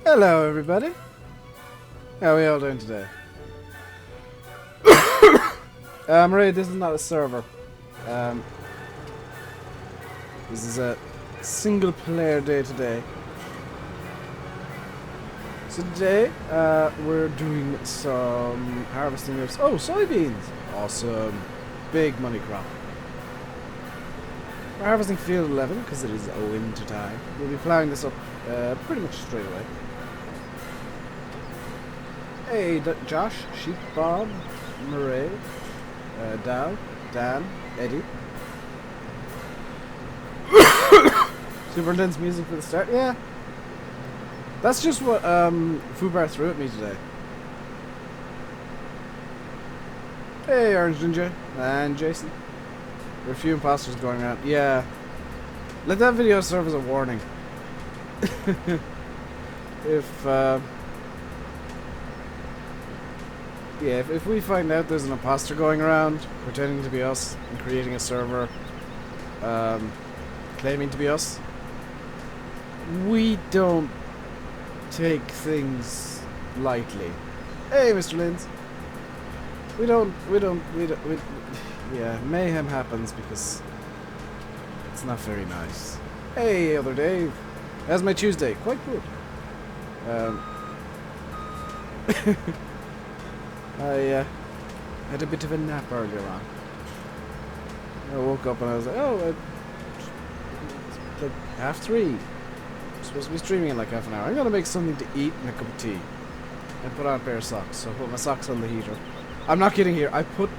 Hello, everybody. How are we all doing today? Maria, this is not a server. This is a single-player day today. So today, we're doing some harvesting of... Oh, soybeans! Awesome. Big money crop. We're harvesting field 11 because it is winter time. We'll be plowing this up pretty much straight away. Hey, Josh, Sheep, Bob, Murray, Dal, Dan, Eddie. Super intense music for the start. Yeah. That's just what Fubar threw at me today. Hey, Orange Ninja and Jason. There are a few imposters going around. Yeah. Let that video serve as a warning. If we find out there's an imposter going around, pretending to be us, and creating a server, claiming to be us, we don't take things lightly. Hey, Mr. Linz. Yeah, mayhem happens because it's not very nice. Hey, other Dave. How's my Tuesday? Quite good. I had a bit of a nap earlier on. I woke up and I was like, oh, it's like 3:30. I'm supposed to be streaming in like half an hour. I'm gonna make something to eat and a cup of tea. And put on a pair of socks. So I put my socks on the heater. I'm not kidding here. I put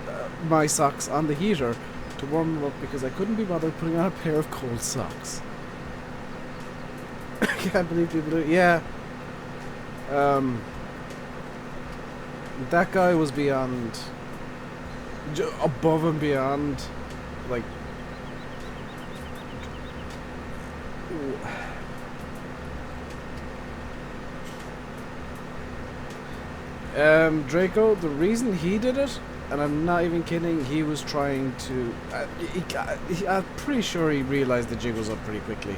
my socks on the heater to warm them up because I couldn't be bothered putting on a pair of cold socks. I can't believe people do it. Yeah. That guy was beyond, above and beyond, like, Draco, the reason he did it, and I'm not even kidding, he was trying to, I'm pretty sure he realized the jig was up pretty quickly.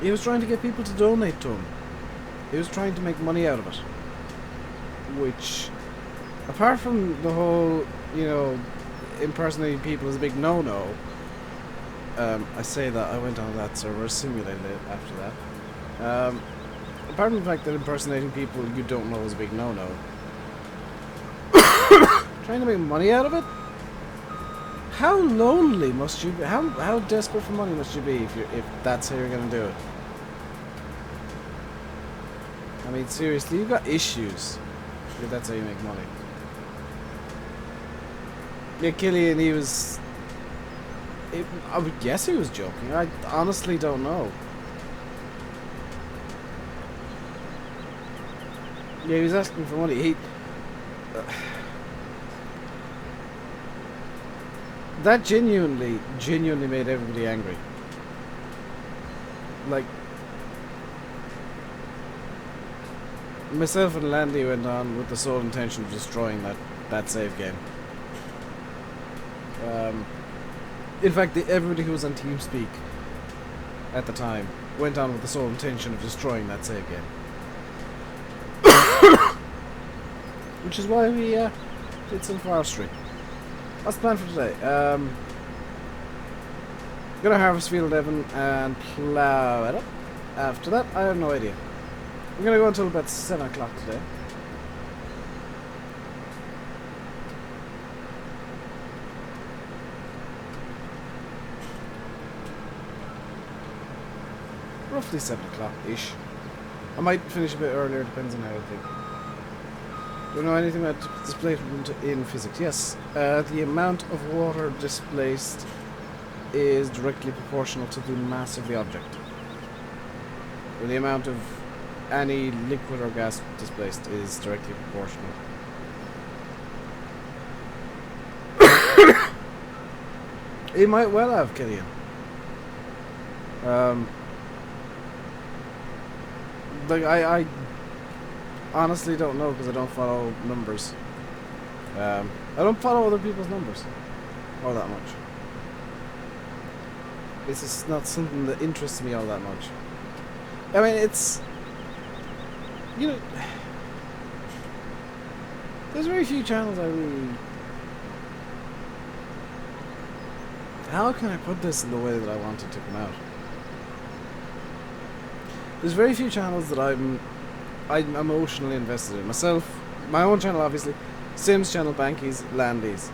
He was trying to get people to donate to him. He was trying to make money out of it. Which, apart from the whole, you know, impersonating people is a big no-no, I say that, I went on that server, simulated it after that. Apart from the fact that impersonating people you don't know is a big no-no, trying to make money out of it? How lonely must you be? How desperate for money must you be if that's how you're gonna do it? I mean, seriously, you've got issues if that's how you make money. Yeah, Killian, he was... I would guess he was joking. I honestly don't know. Yeah, he was asking for money. That genuinely made everybody angry. Like... Myself and Landy went on with the sole intention of destroying that save game. In fact, everybody who was on TeamSpeak at the time went on with the sole intention of destroying that save game. Which is why we did some forestry. That's the plan for today. Gonna harvest field 11 and plow it up. After that, I have no idea. I'm gonna go until about 7 o'clock today. Roughly 7 o'clock-ish. I might finish a bit earlier, depends on how I think. Do you know anything about displacement in physics? Yes. The amount of water displaced is directly proportional to the mass of the object. Or the amount of any liquid or gas displaced is directly proportional. It might well have, Killian. Like, I honestly don't know because I don't follow numbers. I don't follow other people's numbers. Or that much. It's just not something that interests me all that much. I mean, it's... You know... There's very few channels I really... How can I put this in the way that I want it to come out? There's very few channels that I'm emotionally invested in. Myself, my own channel obviously, Sims channel, Bankies, Landies.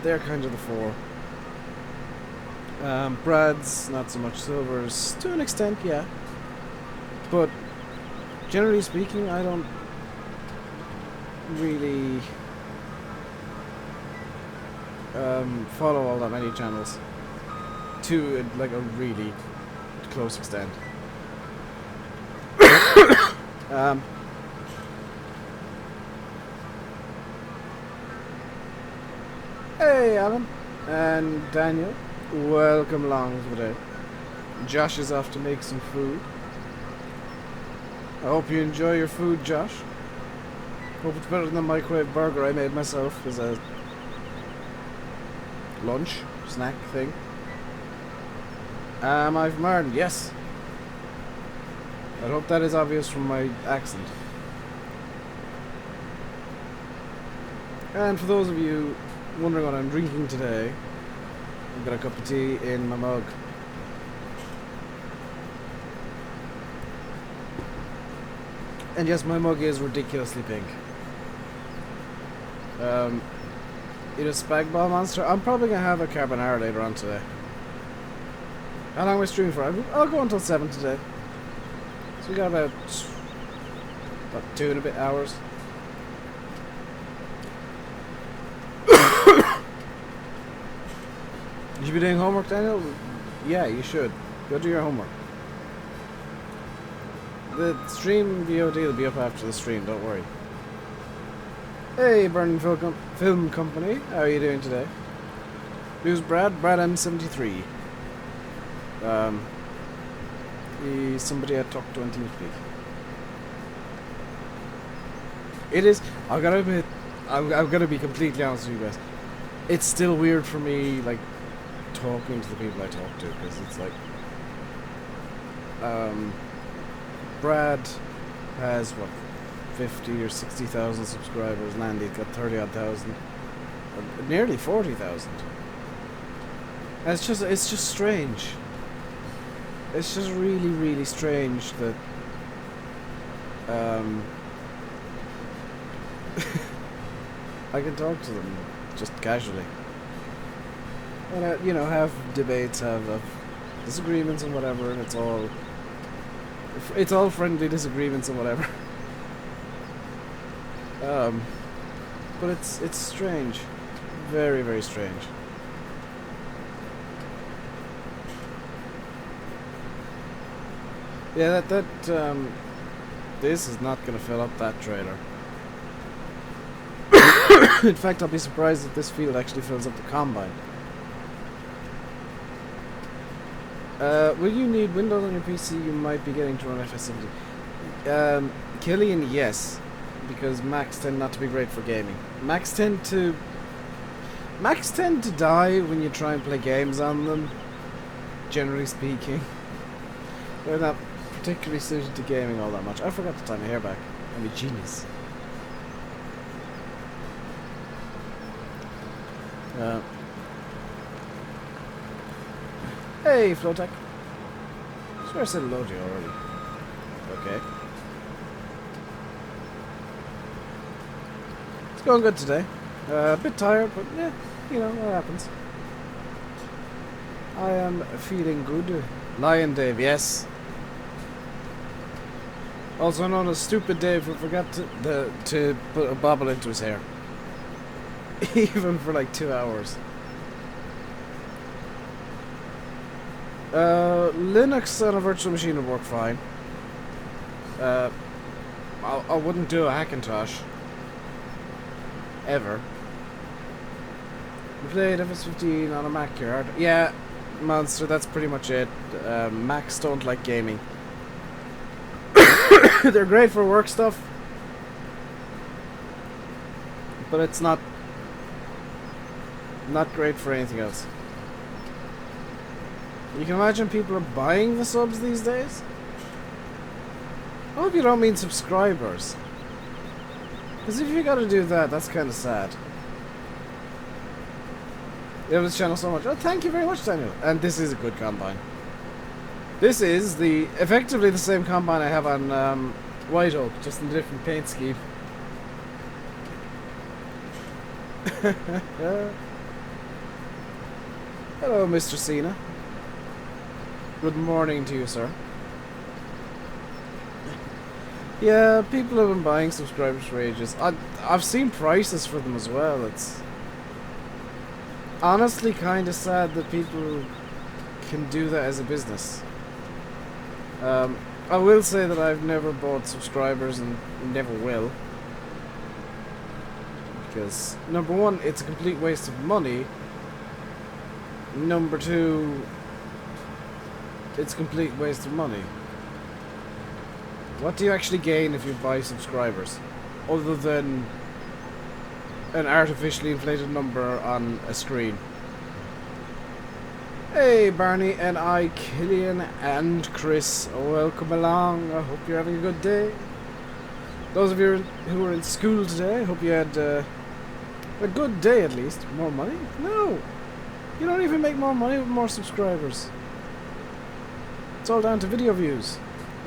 They're kind of the four. Brad's, not so much. Silver's, to an extent, yeah. But, generally speaking, I don't really follow all that many channels to like a really close extent. Hey Alan and Daniel, welcome along for the day. Josh is off to make some food. I hope you enjoy your food, Josh. Hope it's better than the microwave burger I made myself as a lunch snack thing. I've Martin, yes. I hope that is obvious from my accent. And for those of you wondering what I'm drinking today, I've got a cup of tea in my mug. And yes, my mug is ridiculously pink. It is Spag Ball Monster. I'm probably going to have a carbonara later on today. How long am I streaming for? I'll go until 7 today. So we got about 2 and a bit hours. You should be doing homework, Daniel? Yeah, you should. Go do your homework. The stream VOD will be up after the stream, don't worry. Hey, Burning Film Company, how are you doing today? Who's Brad? Brad M73. He's somebody I talked to on TeamSpeak. It is, I've got to admit, I've got to be completely honest with you guys. It's still weird for me, like, talking to the people I talk to, because it's like, Brad has, what, 50 or 60,000 subscribers, Landy's got 30-odd thousand, nearly 40,000. It's just strange. It's just really, really strange that, I can talk to them just casually. And, you know, have debates, have disagreements and whatever, and it's all friendly disagreements and whatever. But it's strange. Very, very strange. Yeah, this is not gonna fill up that trailer. In fact, I'll be surprised if this field actually fills up the combine. Will you need Windows on your PC? You might be getting to run FS70. Killian, yes. Because Macs tend not to be great for gaming. Macs tend to die when you try and play games on them, generally speaking. They're not particularly suited to gaming all that much. I forgot to tie my hair back. I'm a genius. Hey, Flowtech. I swear I said hello to you already. Okay. It's going good today. A bit tired, but yeah, you know, that happens. I am feeling good. Lion Dave, yes. Also known as Stupid Dave, who forgot to put a bobble into his hair. Even for like 2 hours. Linux on a virtual machine would work fine. I wouldn't do a Hackintosh. Ever. We played FS15 on a Mac here. Yeah, Monster, that's pretty much it. Macs don't like gaming. They're great for work stuff, but it's not great for anything else. You can imagine people are buying the subs these days? I hope you don't mean subscribers. Because if you gotta do that, that's kind of sad. You love this channel so much. Oh, thank you very much, Daniel. And this is a good combine. This is effectively the same combine I have on White Oak, just in a different paint scheme. Hello, Mr. Cena. Good morning to you, sir. Yeah, people have been buying subscribers for ages. I've seen prices for them as well. It's honestly kind of sad that people can do that as a business. I will say that I've never bought subscribers and never will. Because, number one, it's a complete waste of money. Number two, it's a complete waste of money. What do you actually gain if you buy subscribers? Other than an artificially inflated number on a screen. Hey Barney and I, Killian and Chris, welcome along. I hope you're having a good day. Those of you who were in school today, I hope you had a good day at least. More money? No! You don't even make more money with more subscribers. It's all down to video views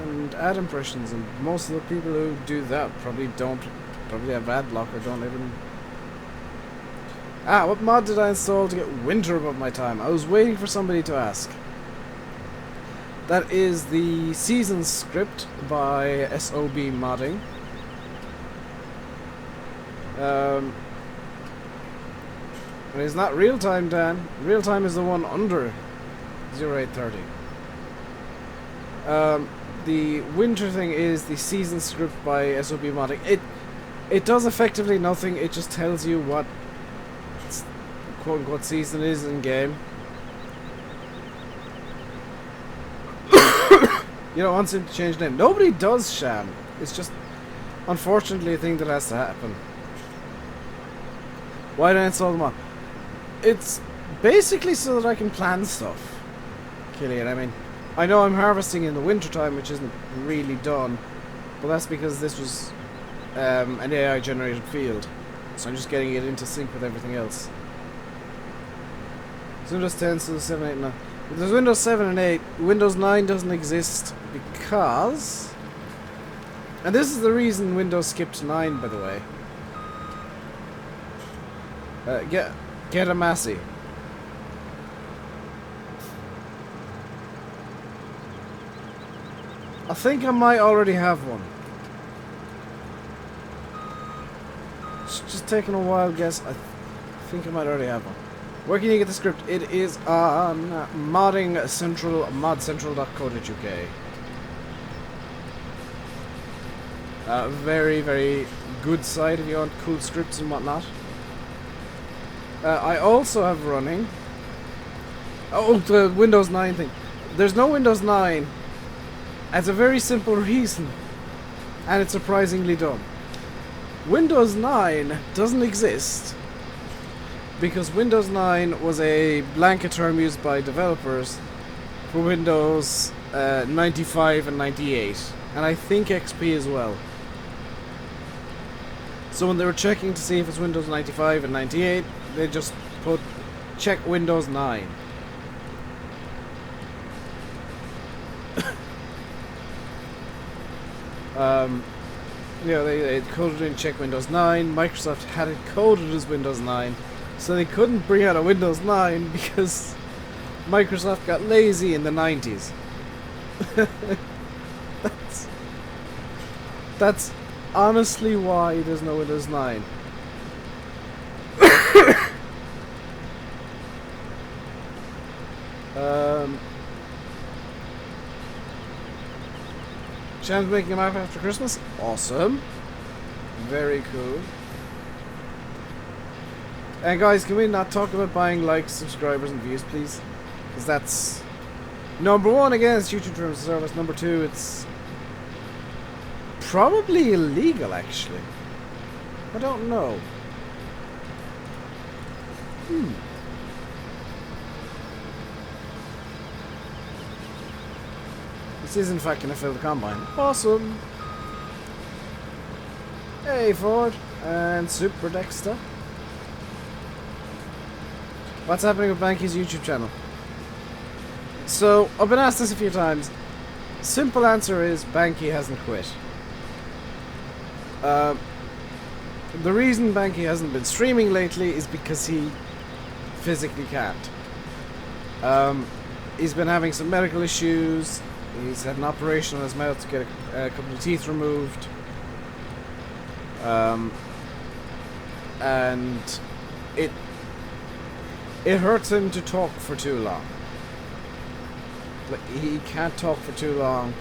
and ad impressions, and most of the people who do that probably have ad block or don't even... what mod did I install to get winter above my time? I was waiting for somebody to ask. That is the season script by SOB Modding. It's not real time, Dan. Real time is the one under 0830. The winter thing is the season script by SOB Modding. It does effectively nothing. It just tells you what quote unquote season is in game. You don't want him to change the name. Nobody does, Sham. It's just unfortunately a thing that has to happen. Why did I install the mod? It's basically so that I can plan stuff, Killian. I mean, I know I'm harvesting in the winter time, which isn't really done, but that's because this was an AI generated field, so I'm just getting it into sync with everything else. It's Windows 10, so 7, 8, 9. If there's Windows 7 and 8, Windows 9 doesn't exist because... And this is the reason Windows skipped 9, by the way. Get a Massey. I think I might already have one. Just taking a wild guess. I think I might already have one. Where can you get the script? It is on Modding Central, modcentral.co.uk. Very, very good site if you want cool scripts and whatnot. I also have running... Oh, the Windows 9 thing. There's no Windows 9. That's a very simple reason. And it's surprisingly dumb. Windows 9 doesn't exist because Windows 9 was a blanket term used by developers for Windows 95 and 98. And I think XP as well. So when they were checking to see if it's Windows 95 and 98, they just put check Windows 9. They coded in check Windows 9. Microsoft had it coded as Windows 9, so they couldn't bring out a Windows 9 because Microsoft got lazy in the 90s. That's honestly why there's no Windows 9. Sham's making a map after Christmas? Awesome. Very cool. And guys, can we not talk about buying likes, subscribers, and views, please? Because that's... Number one, again, it's YouTube terms of service. Number two, it's... probably illegal, actually. I don't know. This is in fact going to fill the combine. Awesome! Hey Ford and Super Dexter. What's happening with Banky's YouTube channel? So, I've been asked this a few times. Simple answer is Banky hasn't quit. The reason Banky hasn't been streaming lately is because he physically can't. He's been having some medical issues. He's had an operation on his mouth to get a couple of teeth removed. And it hurts him to talk for too long. Like, he can't talk for too long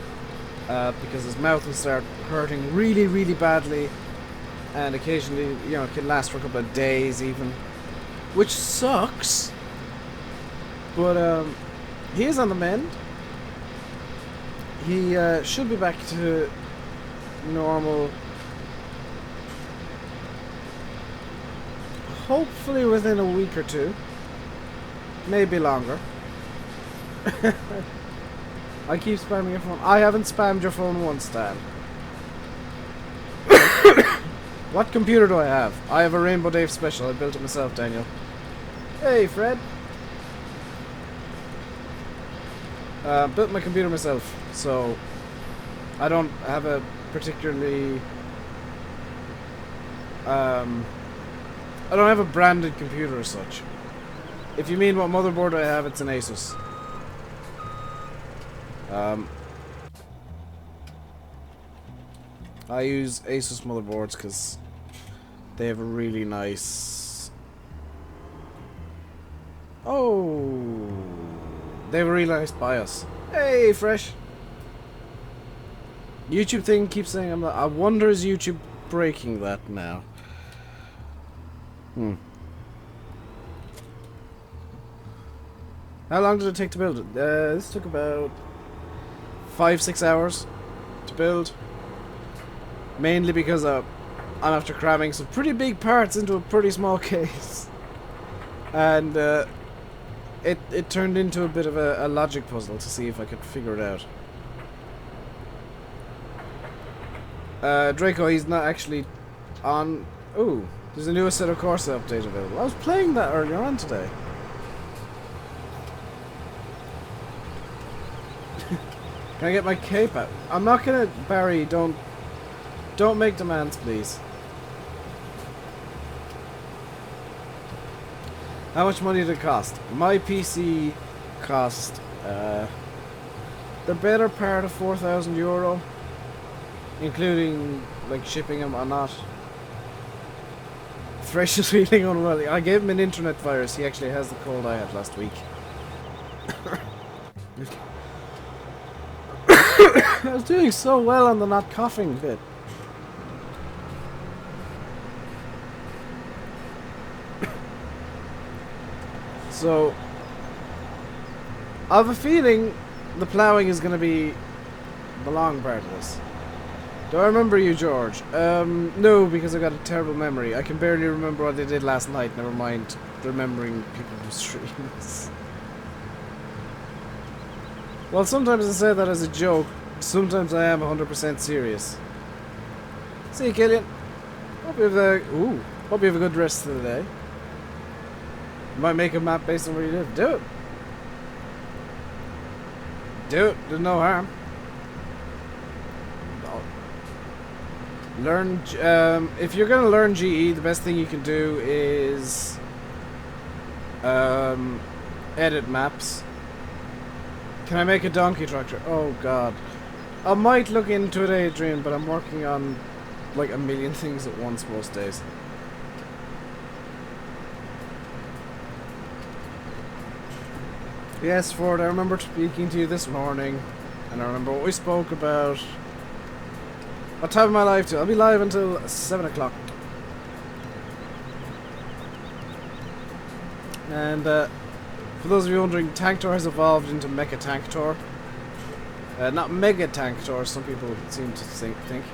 because his mouth will start hurting really, really badly, and occasionally, you know, it can last for a couple of days even, which sucks. But he is on the mend. He should be back to normal, hopefully within a week or two, maybe longer. I keep spamming your phone. I haven't spammed your phone once, Dan. What computer do I have? I have a RainbowDave special. I built it myself, Daniel. Hey, Fred. Built my computer myself, so I don't have a particularly I don't have a branded computer as such. If you mean what motherboard I have, it's an Asus. I use Asus motherboards because they have a really nice... Oh! They have a really nice BIOS. Hey, Fresh! YouTube thing keeps saying I'm not... I wonder is YouTube breaking that now? How long did it take to build it? This took about 5-6 hours to build. Mainly because I'm after cramming some pretty big parts into a pretty small case. And it turned into a bit of a logic puzzle to see if I could figure it out. Draco, he's not actually on... Ooh, there's a new Assetto Corsa update available. I was playing that earlier on today. Can I get my cape out? I'm not gonna... Barry, don't make demands, please. How much money did it cost? My PC cost the better part of €4,000, including like shipping and whatnot. Fresh is feeling unwell. I gave him an internet virus. He actually has the cold I had last week. I was doing so well on the not coughing bit. So, I have a feeling the plowing is going to be the long part of this. Do I remember you, George? No, because I got a terrible memory. I can barely remember what they did last night, never mind remembering people from streams. Well, sometimes I say that as a joke, sometimes I am 100% serious. See you, Killian. Hope you have a good rest of the day. Might make a map based on where you live. Do it. Do it. There's no harm. Learn. If you're gonna learn GE, the best thing you can do is edit maps. Can I make a donkey tractor? Oh God. I might look into it, Adrian, but I'm working on like a million things at once most days. Yes, Ford, I remember speaking to you this morning, and I remember what we spoke about. What time am I live to? I'll be live until 7 o'clock. And for those of you wondering, Tanktor has evolved into Mecha Tanktor. Not Mega Tanktor, some people seem to think.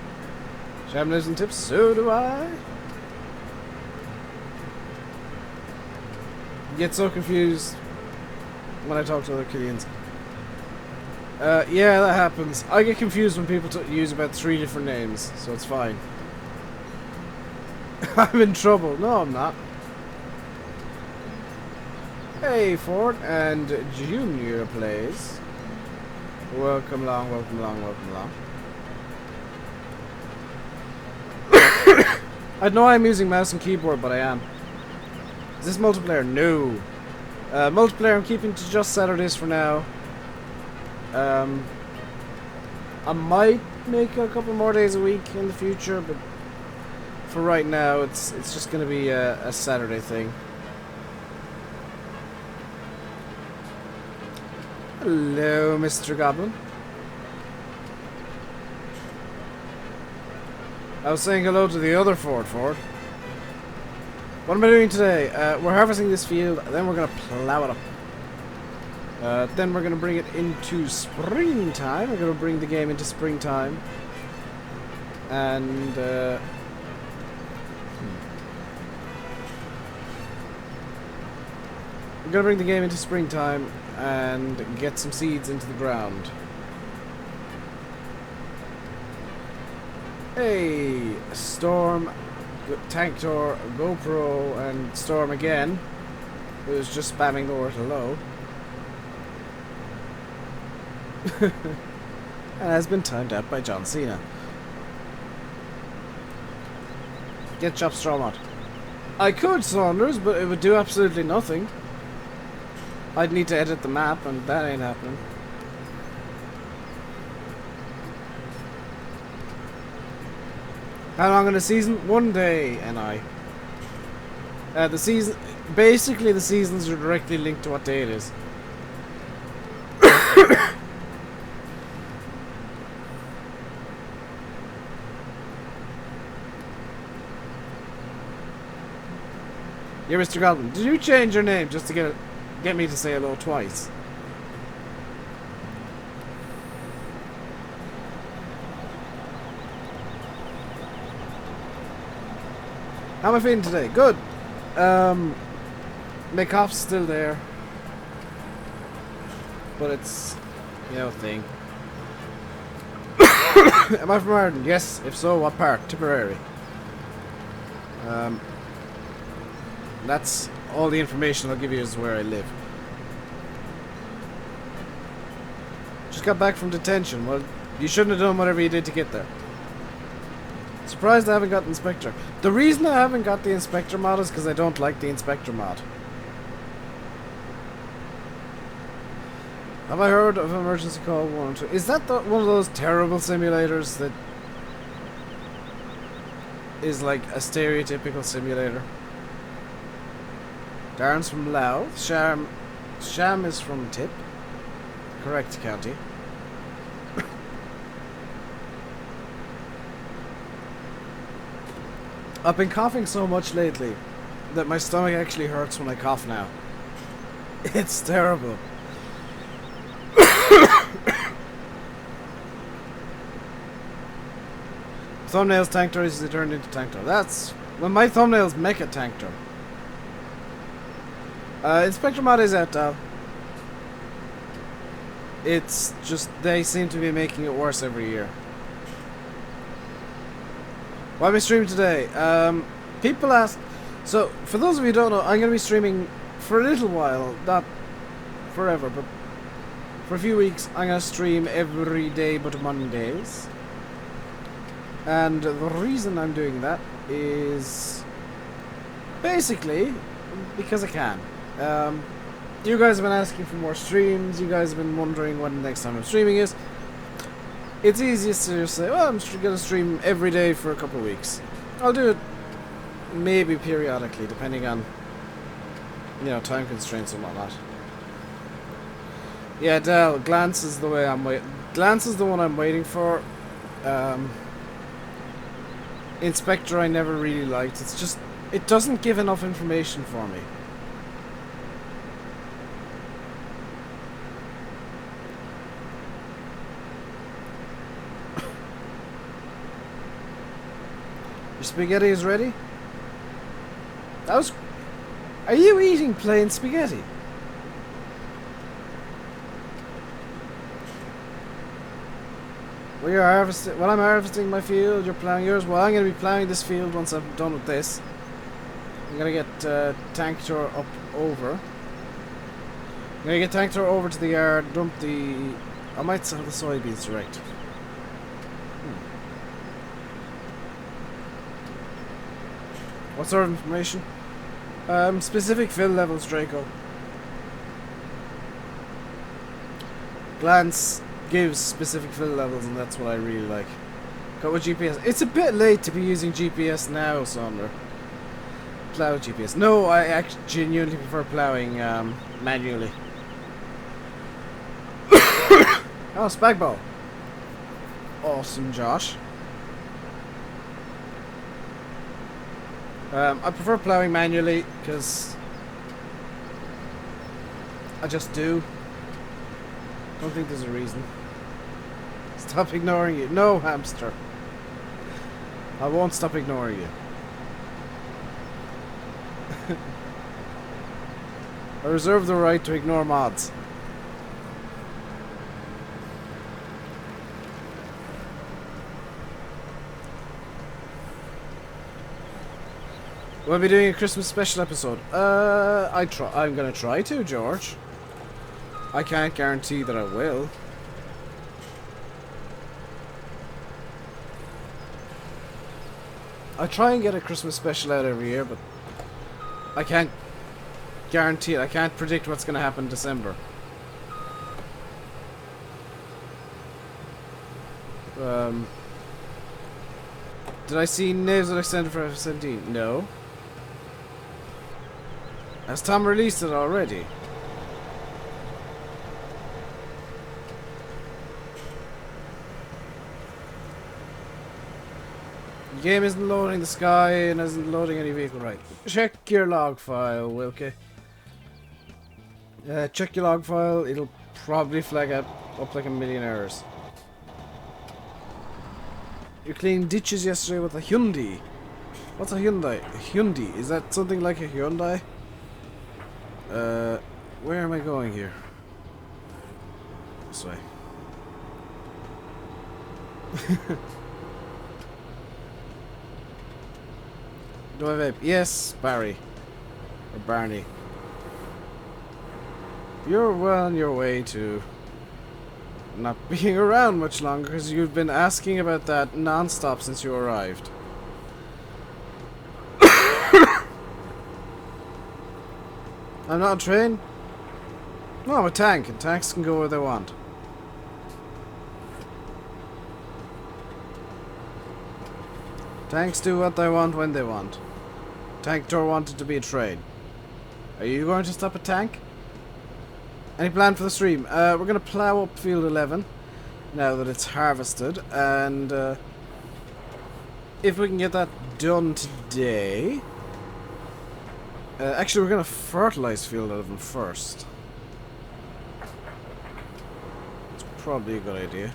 Sham lives in tips, so do I. Get so confused when I talk to other Killians. Yeah, that happens. I get confused when people use about 3 different names, so it's fine. I'm in trouble. No, I'm not. Hey, Ford and Junior plays. Welcome along, welcome along, welcome along. I know I'm using mouse and keyboard, but I am. Is this multiplayer? No. Multiplayer I'm keeping to just Saturdays for now. I might make a couple more days a week in the future, but for right now, it's just going to be a Saturday thing. Hello, Mr. Goblin. I was saying hello to the other Ford. What am I doing today? We're harvesting this field, then we're going to plow it up. Then we're going to bring it into springtime. We're going to bring the game into springtime. And, we're going to bring the game into springtime and get some seeds into the ground. Hey, Storm, Tanktor, GoPro, and Storm again, who's just spamming the word hello. And has been timed out by John Cena. Get Chop Straw Mod. I could, Saunders, but it would do absolutely nothing. I'd need to edit the map, and that ain't happening. How long in a season? 1 day, NI. The season... Basically, the seasons are directly linked to what day it is. Yeah, Mr. Goblin, did you change your name just to get me to say hello twice? How am I feeling today? Good. My cough's still there, but it's, you know, a thing. Am I from Ireland? Yes. If so, what part? Tipperary. That's all the information I'll give you is where I live. Just got back from detention. Well, you shouldn't have done whatever you did to get there. Surprised I haven't got the Inspector. The reason I haven't got the Inspector mod is because I don't like the Inspector mod. Have I heard of Emergency Call 112? Is that one of those terrible simulators that is like a stereotypical simulator? Darren's from Louth. Sham is from Tip. Correct county. I've been coughing so much lately that my stomach actually hurts when I cough now. It's terrible. Thumbnails Tanktor is turned into Tanktor. That's... Well, my thumbnail's Mecha Tanktor. Inspector mod is out now. It's just, they seem to be making it worse every year. Why am I streaming today? People ask... So, for those of you who don't know, I'm going to be streaming for a little while. Not forever, but for a few weeks. I'm going to stream every day but Mondays. And the reason I'm doing that is basically because I can. You guys have been asking for more streams. You guys have been wondering when the next time I'm streaming is. It's easiest to just say, well, I'm going to stream every day for a couple of weeks. I'll do it maybe periodically, depending on, you know, time constraints and whatnot. Yeah, Del, Glance is the way I'm waiting. Glance is the one I'm waiting for. Inspector I never really liked. It's just, it doesn't give enough information for me. Your spaghetti is ready? That was... Are you eating plain spaghetti? Well, you're harvesting. Well, I'm harvesting my field. You're plowing yours. Well, I'm going to be plowing this field once I'm done with this. I'm going to get tank tour up over. I'm going to get tank tour over to the yard. Dump the. I might sell the soybeans direct. What sort of information? Specific fill levels, Draco. Glance gives specific fill levels, and that's what I really like. Got with GPS. It's a bit late to be using GPS now, Sonder. Plow with GPS. No, I actually genuinely prefer plowing manually. Oh, Spagball. Awesome, Josh. I prefer plowing manually because I just do. Don't think there's a reason. Stop ignoring you. No, hamster. I won't stop ignoring you. I reserve the right to ignore mods. We'll be doing a Christmas special episode. I'm gonna try to, George. I can't guarantee that I will. I try and get a Christmas special out every year, but I can't guarantee it. I can't predict what's gonna happen in December. Did I see Naves that extended for F-17? No. Has Tom released it already? The game isn't loading the sky and isn't loading any vehicle right. Check your log file, Wilkie. Check your log file, it'll probably flag up like a million errors. You cleaned ditches yesterday with a Hyundai. What's a Hyundai? A Hyundai? Is that something like a Hyundai? Where am I going here? This way. Do I vape? Yes, Barry. Or Barney. You're well on your way to not being around much longer because you've been asking about that non-stop since you arrived. I'm not a train? No, I'm a tank, and tanks can go where they want. Tanks do what they want when they want. Tank tour wanted to be a train. Are you going to stop a tank? Any plan for the stream? We're going to plow up field 11 now that it's harvested, and if we can get that done today. Actually, we're going to fertilize field 11 first. It's probably a good idea.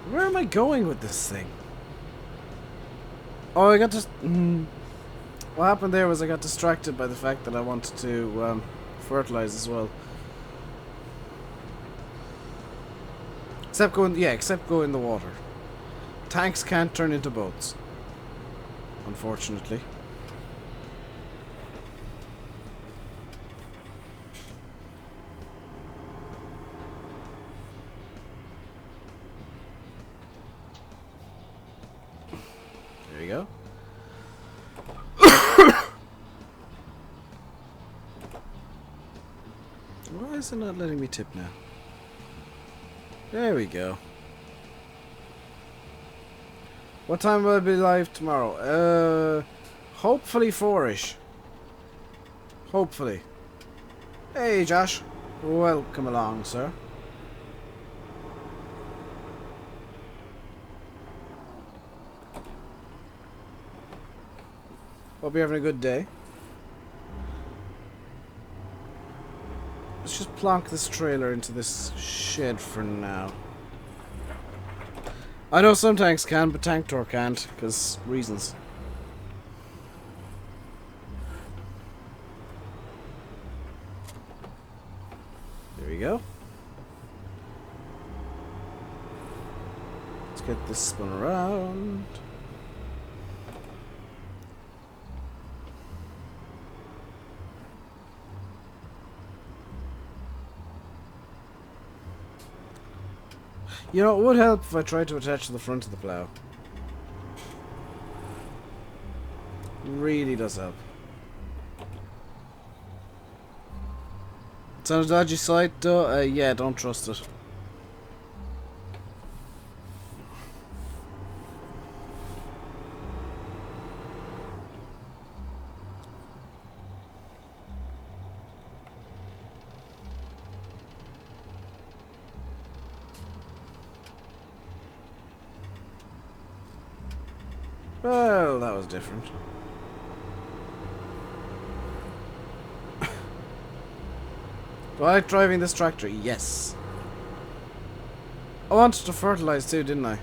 Where am I going with this thing? Oh, I got just. What happened there was I got distracted by the fact that I wanted to fertilize as well. Except go in the water. Tanks can't turn into boats, unfortunately. There you go. Why is it not letting me tip now? There we go. What time will I be live tomorrow? Hopefully 4-ish. Hopefully. Hey, Josh. Welcome along, sir. Hope you're having a good day. Let's just plonk this trailer into this shed for now. I know some tanks can, but Tank Tour can't, because reasons. There we go. get this spun around. You know, it would help if I tried to attach to the front of the plow. Really does help. It's on a dodgy site though. Yeah, don't trust it. Well, that was different. Do I like driving this tractor? Yes. I wanted to fertilize too, didn't I?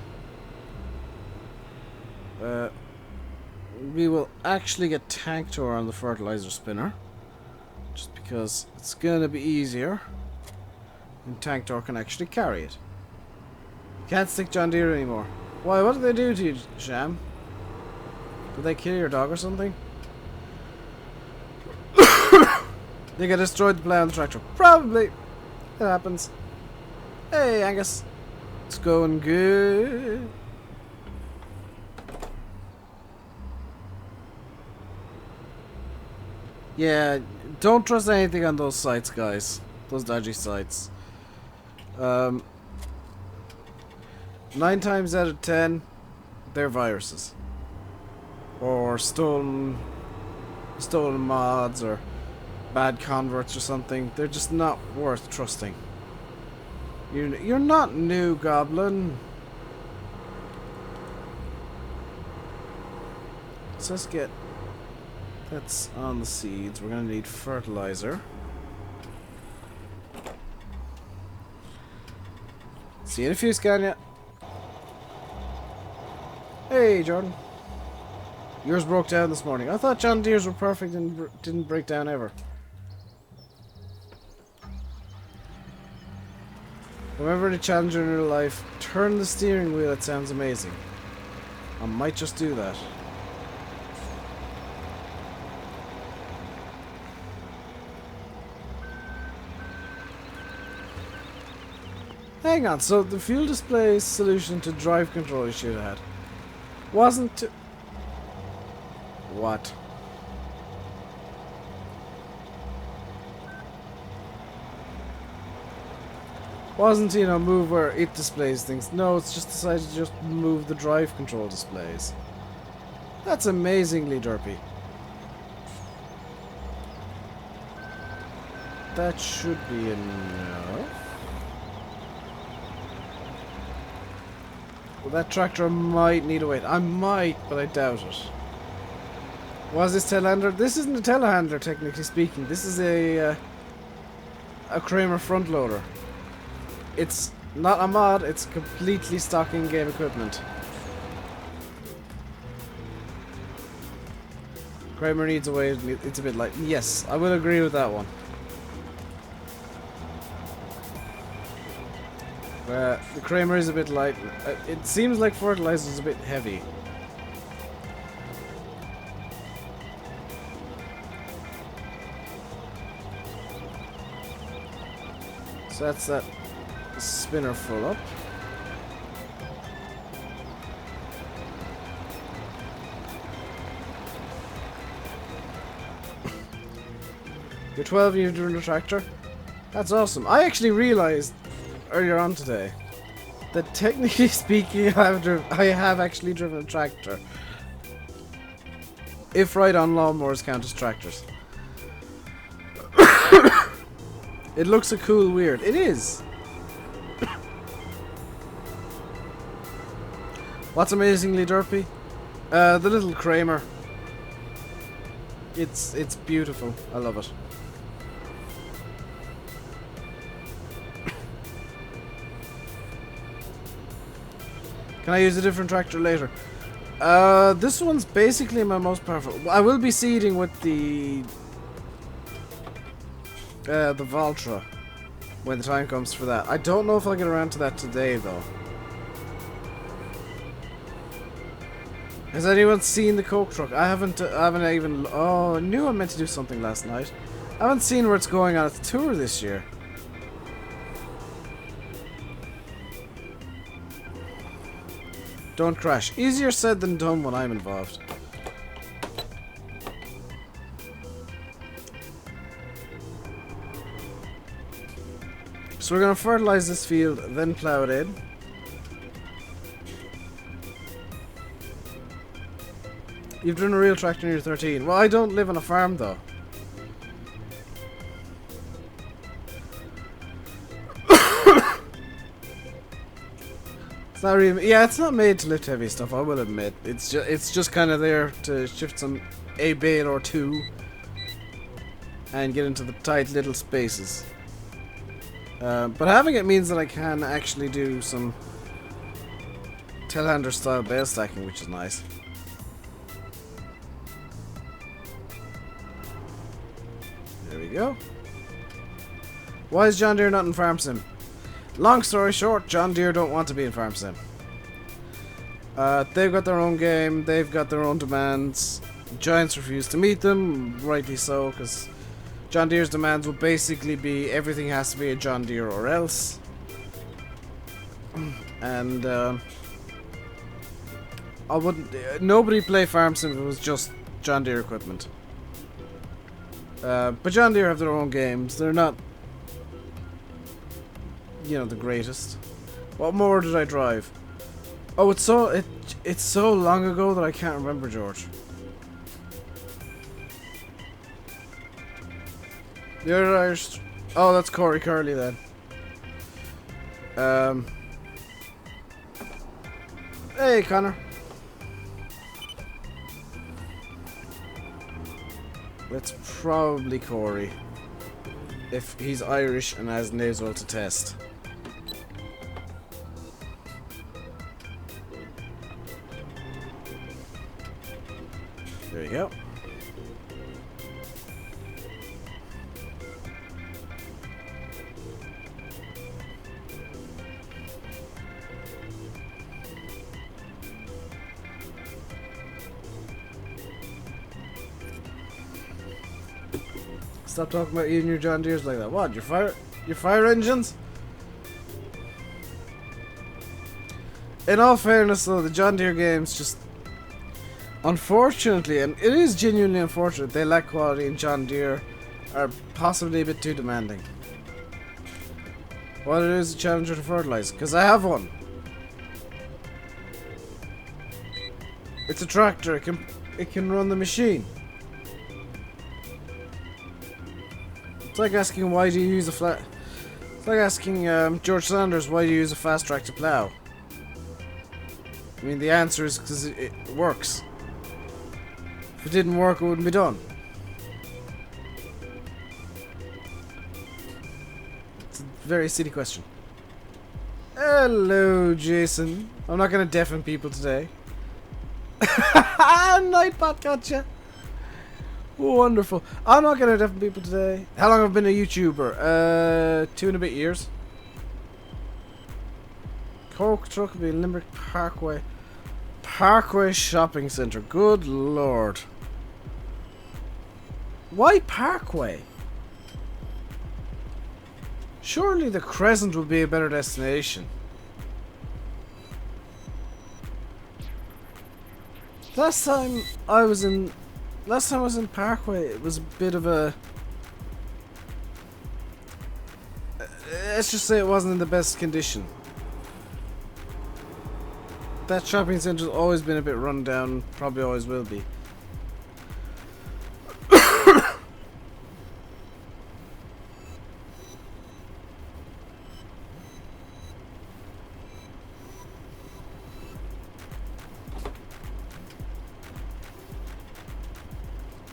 We will actually get tank tour on the fertilizer spinner. Just because it's gonna be easier. And tank tour can actually carry it. Can't stick John Deere anymore. Why? What did they do to you, Sham? Did they kill your dog or something? Think I destroyed the plow on the tractor? Probably. It happens. Hey, Angus. It's going good. Yeah, don't trust anything on those sites, guys. Those dodgy sites. 9 times out of 10, they're viruses. Or stolen mods, or bad converts or something. They're just not worth trusting. You're not new, Goblin. So let's get... That's on the seeds. We're gonna need fertilizer. See you in a few, Scania. Hey, Jordan. Yours broke down this morning. I thought John Deere's were perfect and didn't break down ever. Remember the challenger in real life? Turn the steering wheel, it sounds amazing. I might just do that. Hang on, so the fuel display solution to drive control you should have had wasn't to... What? Wasn't, you know, move where it displays things. No, it's just decided to just move the drive control displays. That's amazingly derpy. That should be enough. Well, that tractor might need a wait. I might, but I doubt it. Was this telehandler? This isn't a telehandler, technically speaking. This is a Kramer front loader. It's not a mod. It's completely stock in-game equipment. Kramer needs a wait. It's a bit light. Yes, I will agree with that one. The Kramer is a bit light. It seems like fertilizer is a bit heavy. So that's that spinner full up. You're 12 and you're doing the tractor? That's awesome. I actually realized earlier on today that technically speaking I have actually driven a tractor. If right on lawnmowers count as tractors. It looks a cool weird. It is. What's amazingly derpy? The little Kramer. It's beautiful. I love it. Can I use a different tractor later? This one's basically my most powerful. I will be seeding with the Valtra when the time comes for that. I don't know if I'll get around to that today though. Has anyone seen the Coke truck? I haven't even... Oh, I knew I meant to do something last night. I haven't seen where it's going on its tour this year. Don't crash. Easier said than done when I'm involved. So we're going to fertilize this field, then plow it in. You've driven a real tractor when you're 13. Well, I don't live on a farm, though. It's not really... Yeah, it's not made to lift heavy stuff, I will admit. It's just kind of there to shift a bale or two and get into the tight little spaces. But having it means that I can actually do some telehandler style bale stacking, which is nice. There we go. Why is John Deere not in Farm Sim? Long story short, John Deere don't want to be in Farm Sim. They've got their own game, they've got their own demands. Giants refuse to meet them, rightly so, because John Deere's demands will basically be everything has to be a John Deere or else. And I wouldn't... nobody play Farm Sim if it was just John Deere equipment. But John Deere have their own games. They're not, you know, the greatest. What more did I drive? Oh, it's so long ago that I can't remember, George. The other Irish... Oh, that's Corey Curley then. Hey, Connor. That's probably Corey. If he's Irish and has nasal to test. There you go. Stop talking about you and your John Deere's like that. What? Your fire engines? In all fairness, though, the John Deere games just, unfortunately, and it is genuinely unfortunate, they lack quality, and John Deere are possibly a bit too demanding. What it is a Challenger to fertilize? Because I have one. It's a tractor. It can run the machine. It's like asking why do you use a flat. It's like asking George Sanders why do you use a fast track to plow. I mean, the answer is because it works. If it didn't work, it wouldn't be done. It's a very silly question. Hello, Jason. I'm not going to deafen people today. Nightbot gotcha. Wonderful. I'm not going to deafen people today. How long have I been a YouTuber? 2 and a bit years. Coke truck will be Limerick Parkway. Parkway Shopping Centre. Good lord. Why Parkway? Surely the Crescent would be a better destination. Last time I was in Parkway, it was a bit of a... let's just say it wasn't in the best condition. That shopping centre's always been a bit run down, probably always will be.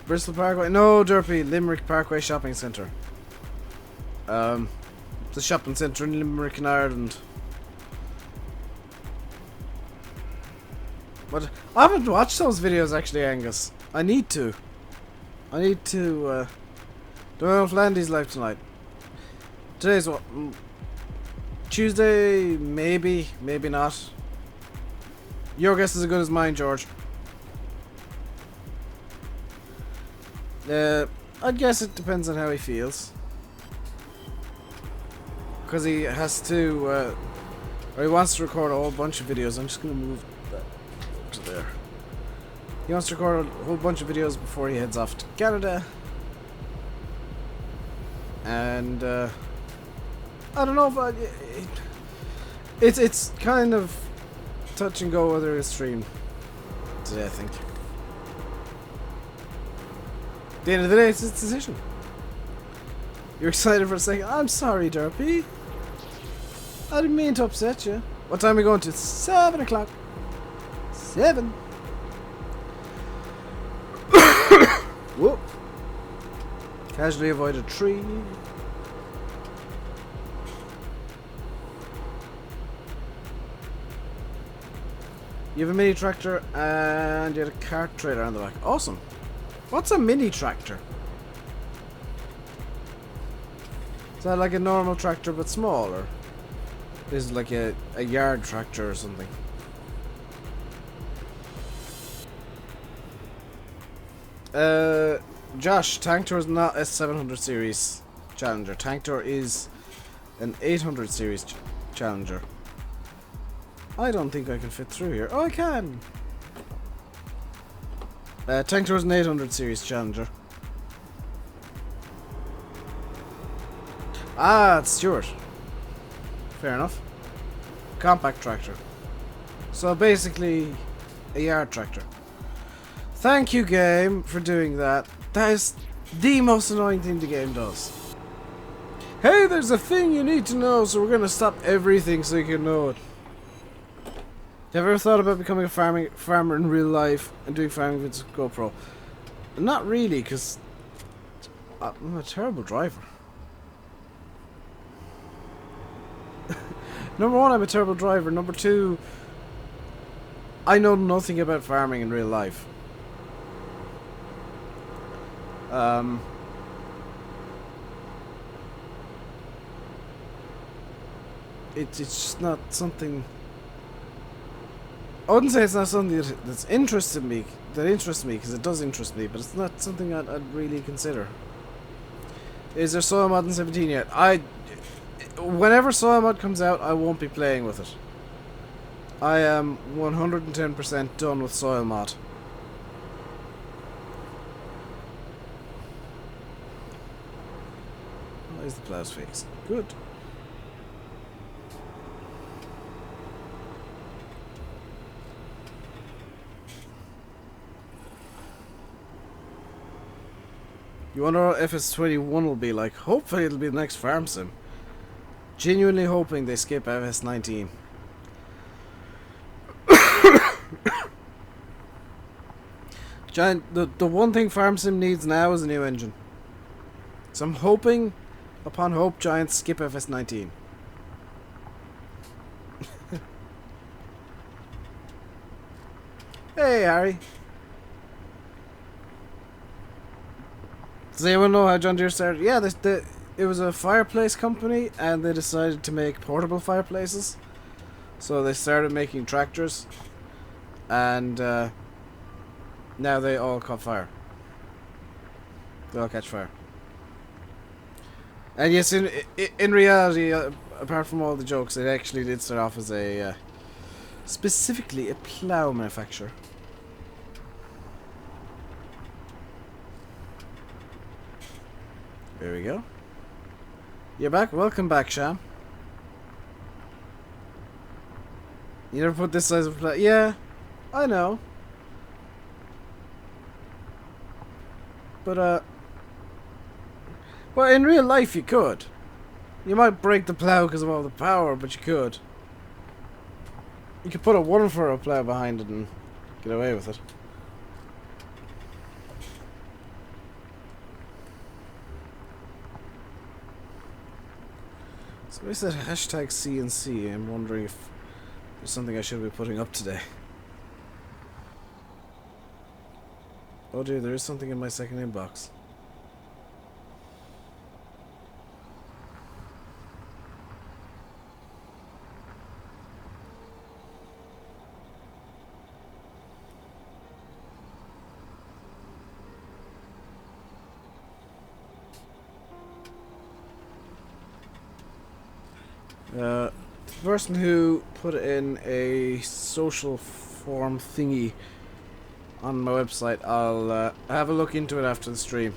Bristol Parkway? No, Derpy. Limerick Parkway Shopping Centre. It's a shopping centre in Limerick in Ireland. But I haven't watched those videos actually, Angus. I need to. Don't know if Landy's live tonight. Today's what? Tuesday? Maybe. Maybe not. Your guess is as good as mine, George. I guess it depends on how he feels. Because he has to, or he wants to record a whole bunch of videos. I'm just going to move that to there. He wants to record a whole bunch of videos before he heads off to Canada. And, I don't know if it's kind of touch and go whether it's stream today, I think. At the end of the day, it's his decision. You're excited for a second. I'm sorry, Derpy. I didn't mean to upset you. What time are we going to? 7 o'clock. 7. Whoop. Casually avoid a tree. You have a mini tractor and you had a cart trailer on the back. Awesome. What's a mini tractor? Is that like a normal tractor but smaller? Is it like a yard tractor or something? Josh, Tanktor is not a 700 series Challenger. Tanktor is an 800 series Challenger. I don't think I can fit through here. Oh, I can! Tanktor is an 800 series Challenger. Ah, it's Stuart. Fair enough. Compact tractor. So basically, a yard tractor. Thank you, game, for doing that. That is the most annoying thing the game does. Hey, there's a thing you need to know, so we're gonna stop everything so you can know it. Have you ever thought about becoming a farmer in real life and doing farming with GoPro? Not really, because I'm a terrible driver. Number one, I'm a terrible driver. Number two, I know nothing about farming in real life. It's just not something. I wouldn't say it's not something that's interested me. That interests me, because it does interest me, but it's not something I'd really consider. Is there soil mod in 17 yet? Whenever soil mod comes out, I won't be playing with it. I am 110% done with soil mod. Why is the plow's fixed? Good. You wonder what FS21 will be like. Hopefully it'll be the next farm sim. Genuinely hoping they skip FS19. Giant, the one thing farm sim needs now is a new engine. So I'm hoping, upon hope, Giants skip FS19. Hey, Harry. Does anyone know how John Deere started? Yeah, it was a fireplace company, and they decided to make portable fireplaces. So they started making tractors, and now they all caught fire. They all catch fire. And yes, in reality, apart from all the jokes, it actually did start off as a specifically a plow manufacturer. There we go. You're back? Welcome back, Sham. You never put this size of plow. Yeah, I know. But, well, in real life you could. You might break the plow because of all the power, but you could. You could put a 1-furrow plow behind it and get away with it. So I said hashtag CNC. I'm wondering if there's something I should be putting up today. Oh dear, there is something in my second inbox. The person who put in a social form thingy on my website, I'll have a look into it after the stream.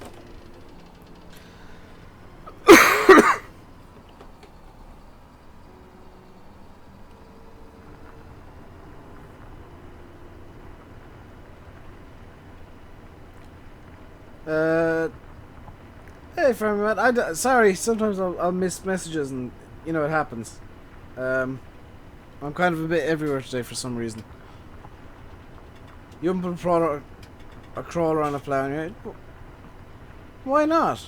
Hey, Farmer man. Sorry, sometimes I'll miss messages and, you know, it happens. I'm kind of a bit everywhere today for some reason. You haven't put a crawler on a plow in your... Why not?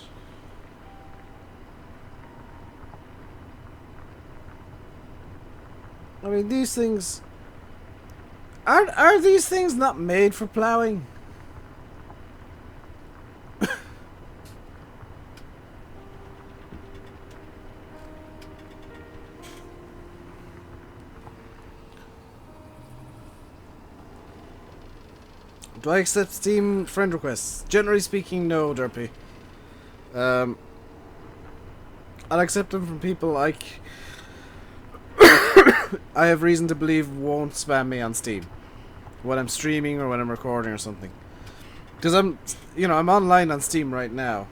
I mean, these things... Are these things not made for plowing? Do I accept Steam friend requests? Generally speaking, no, Derpy. I'll accept them from people like I have reason to believe won't spam me on Steam when I'm streaming or when I'm recording or something. Because I'm online on Steam right now.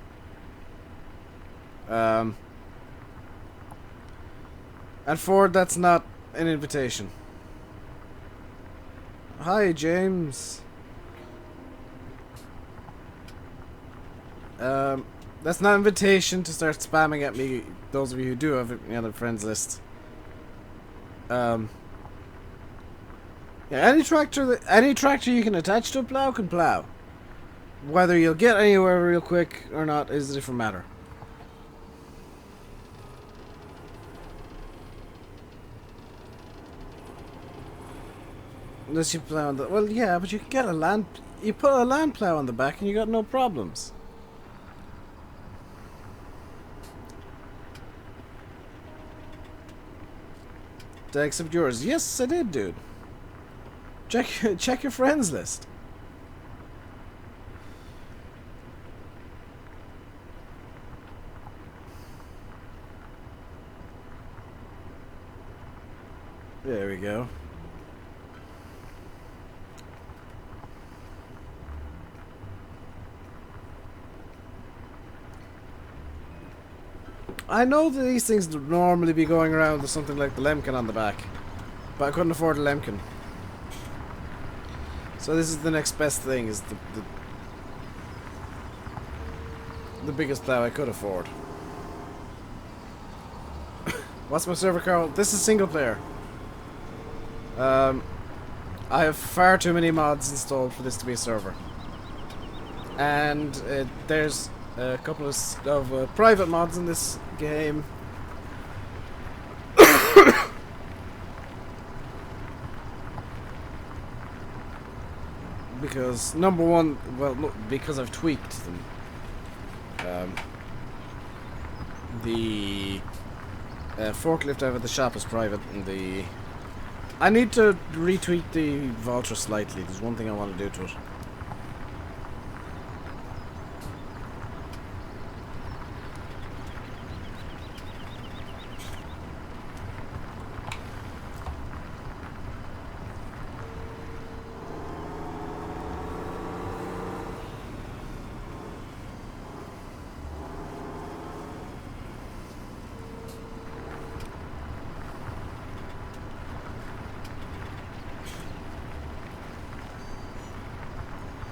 And Ford, that's not an invitation. Hi, James. That's not an invitation to start spamming at me, those of you who do have it on the friends list. Yeah, any tractor you can attach to a plow can plow. Whether you'll get anywhere real quick or not is a different matter. Unless you plow on the... Well, yeah, but you can get a land... You put a land plow on the back and you got no problems. Did I accept yours? Yes, I did, dude. Check your friends list. There we go. I know that these things would normally be going around with something like the Lemkin on the back, but I couldn't afford a Lemkin. So this is the next best thing, is the biggest plow I could afford. What's my server, Carl? This is single player. I have far too many mods installed for this to be a server. And there's a couple of private mods in this game. Because, number one, well, no, because I've tweaked them. The forklift out of the shop is private, and I need to retweak the Vulture slightly. There's one thing I want to do to it.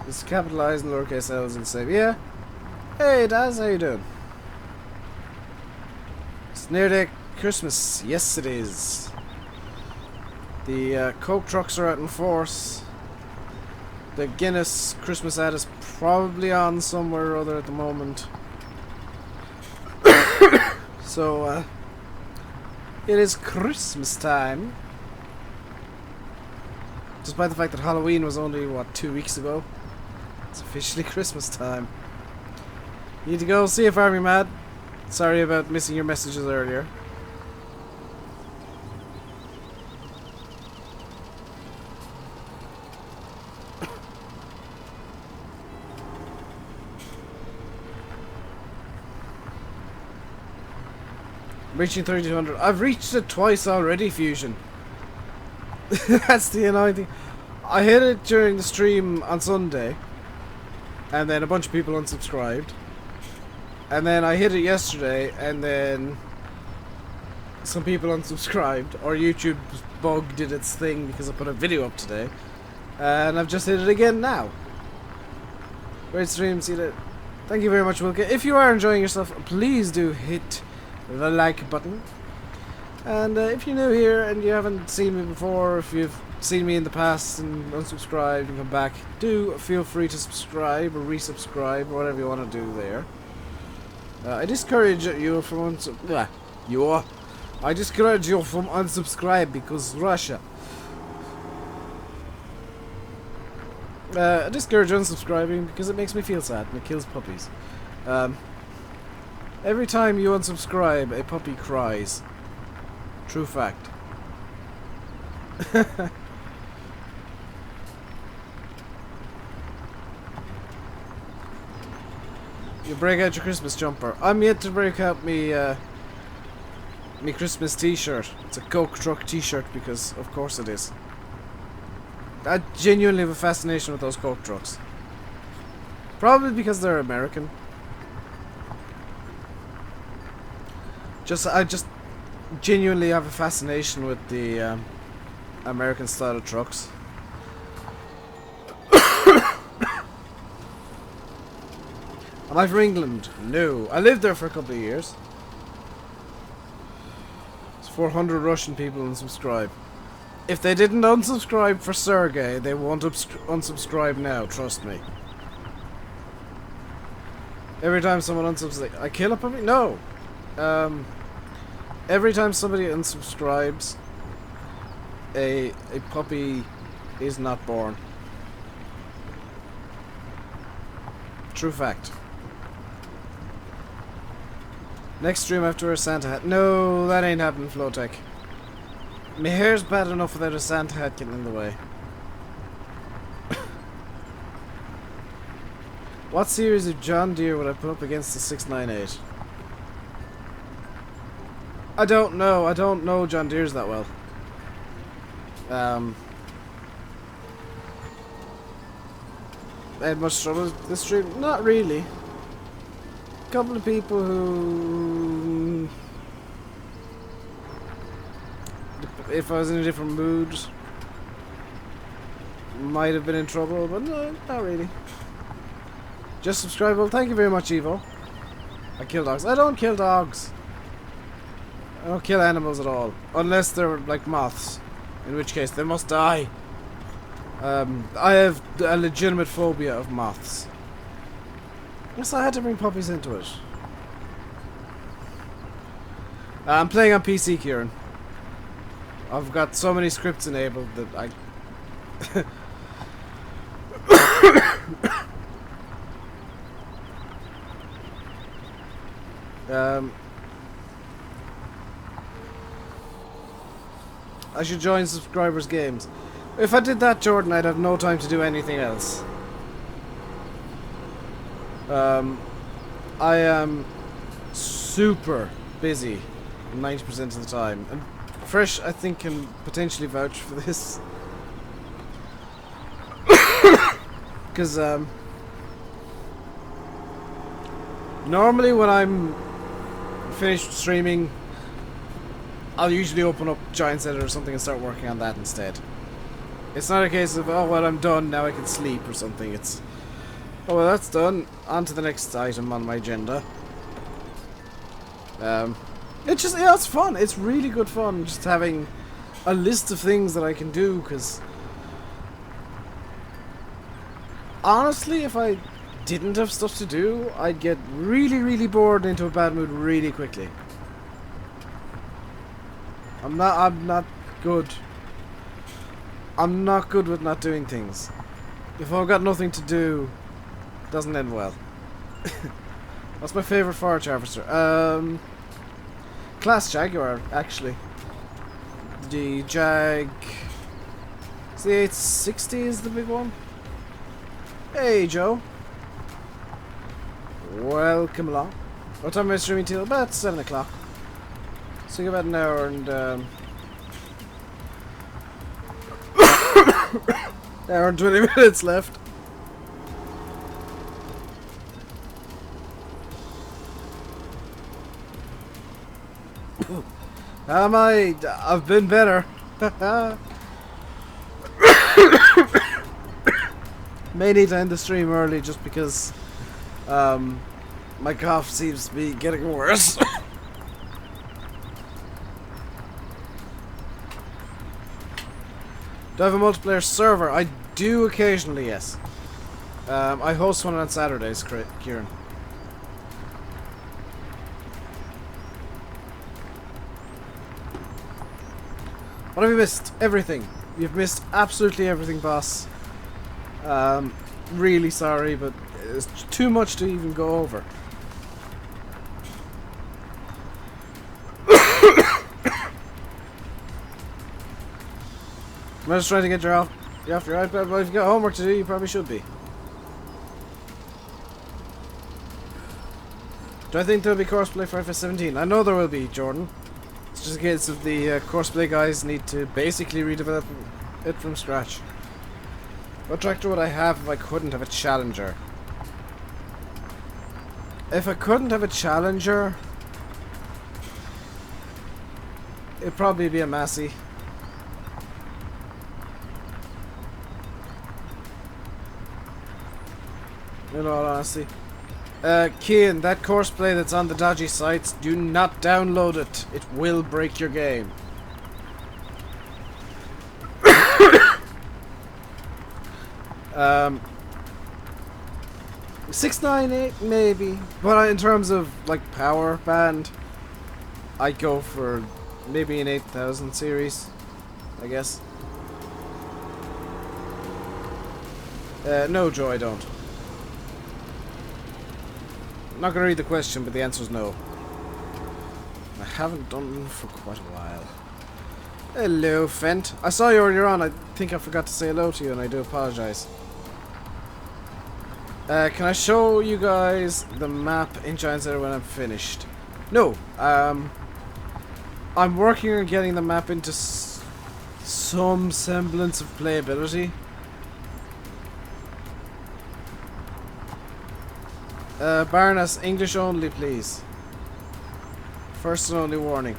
It's capitalized in lowercase L's and save. Yeah. Hey, Daz, how you doing? It's nearly Christmas. Yes, it is. The Coke trucks are out in force. The Guinness Christmas ad is probably on somewhere or other at the moment. So, it is Christmas time. Despite the fact that Halloween was only, what, 2 weeks ago? It's officially Christmas time. You need to go. See you, Farming Mad. Sorry about missing your messages earlier. Reaching 3200. I've reached it twice already, Fusion. That's the annoying thing. I hit it during the stream on Sunday, and then a bunch of people unsubscribed. And then I hit it yesterday, and then some people unsubscribed, or YouTube's bug did its thing because I put a video up today. And I've just hit it again now. Great stream, see that. Thank you very much, Wilke. If you are enjoying yourself, please do hit the like button. And if you're new here and you haven't seen me before, if you've seen me in the past and unsubscribed and come back, do feel free to subscribe or resubscribe or whatever you want to do there. I discourage you from I discourage you from unsubscribe because Russia. I discourage unsubscribing because it makes me feel sad and it kills puppies. Every time you unsubscribe, a puppy cries. True fact. You break out your Christmas jumper. I'm yet to break out me me Christmas t-shirt. It's a Coke truck t-shirt because of course it is. I genuinely have a fascination with those Coke trucks. Probably because they're American. I just genuinely have a fascination with the American style of trucks. Am I from England? No. I lived there for a couple of years. It's 400 Russian people unsubscribe. If they didn't unsubscribe for Sergey, they won't unsubscribe now, trust me. Every time someone unsubscribes, I kill a puppy? No! Every time somebody unsubscribes, a puppy is not born. True fact. Next stream after a Santa hat. No, that ain't happening, Flowtech. My hair's bad enough without a Santa hat getting in the way. What series of John Deere would I put up against the 698? I don't know. I don't know John Deere's that well. I had much trouble with this stream? Not really. A couple of people who... if I was in a different mood, might have been in trouble, but no, not really. Just subscribe. Well, thank you very much, Evo. I kill dogs. I don't kill dogs. I don't kill animals at all. Unless they're like moths. In which case, they must die. I have a legitimate phobia of moths. Yes, I had to bring puppies into it. I'm playing on PC, Kieran. I've got so many scripts enabled that I... I should join subscribers' games. If I did that, Jordan, I'd have no time to do anything else. I am super busy 90% of the time. And Fresh, I think, can potentially vouch for this. Because, normally when I'm finished streaming, I'll usually open up Giant Edit or something and start working on that instead. It's not a case of, oh, well, I'm done, now I can sleep or something. It's, oh, well, that's done. On to the next item on my agenda. It's just, yeah, it's fun. It's really good fun just having a list of things that I can do, because honestly, if I didn't have stuff to do, I'd get really, really bored and into a bad mood really quickly. I'm not good. I'm not good with not doing things. If I've got nothing to do, it doesn't end well. What's my favourite forage harvester? Class Jaguar, actually. The Jag... the 860 is the big one. Hey, Joe. Welcome along. What time am I streaming till? About 7 o'clock. So you got about an hour and hour and 20 minutes left. I've been better. May need to end the stream early just because my cough seems to be getting worse. Do I have a multiplayer server? I do occasionally, yes. I host one on Saturdays, Kieran. What have you missed? Everything. You've missed absolutely everything, boss. Really sorry, but it's too much to even go over. I'm just trying to get you off your iPad, but if you've got homework to do, you probably should be. Do I think there'll be courseplay for FS17? I know there will be, Jordan. It's just a case of the courseplay guys need to basically redevelop it from scratch. What tractor would I have if I couldn't have a Challenger? If I couldn't have a Challenger, it'd probably be a Massey. In all honesty. Kian, that courseplay that's on the dodgy sites, do not download it. It will break your game. 698 maybe, but in terms of like power band, I go for maybe an 8000 series, I guess. No, Joe, I don't. I'm not gonna read the question, but the answer is no. I haven't done one for quite a while. Hello, Fent. I saw you earlier on. I think I forgot to say hello to you, and I do apologize. Can I show you guys the map in Giant Center when I'm finished? No. I'm working on getting the map into some semblance of playability. Baroness, English only, please. First and only warning.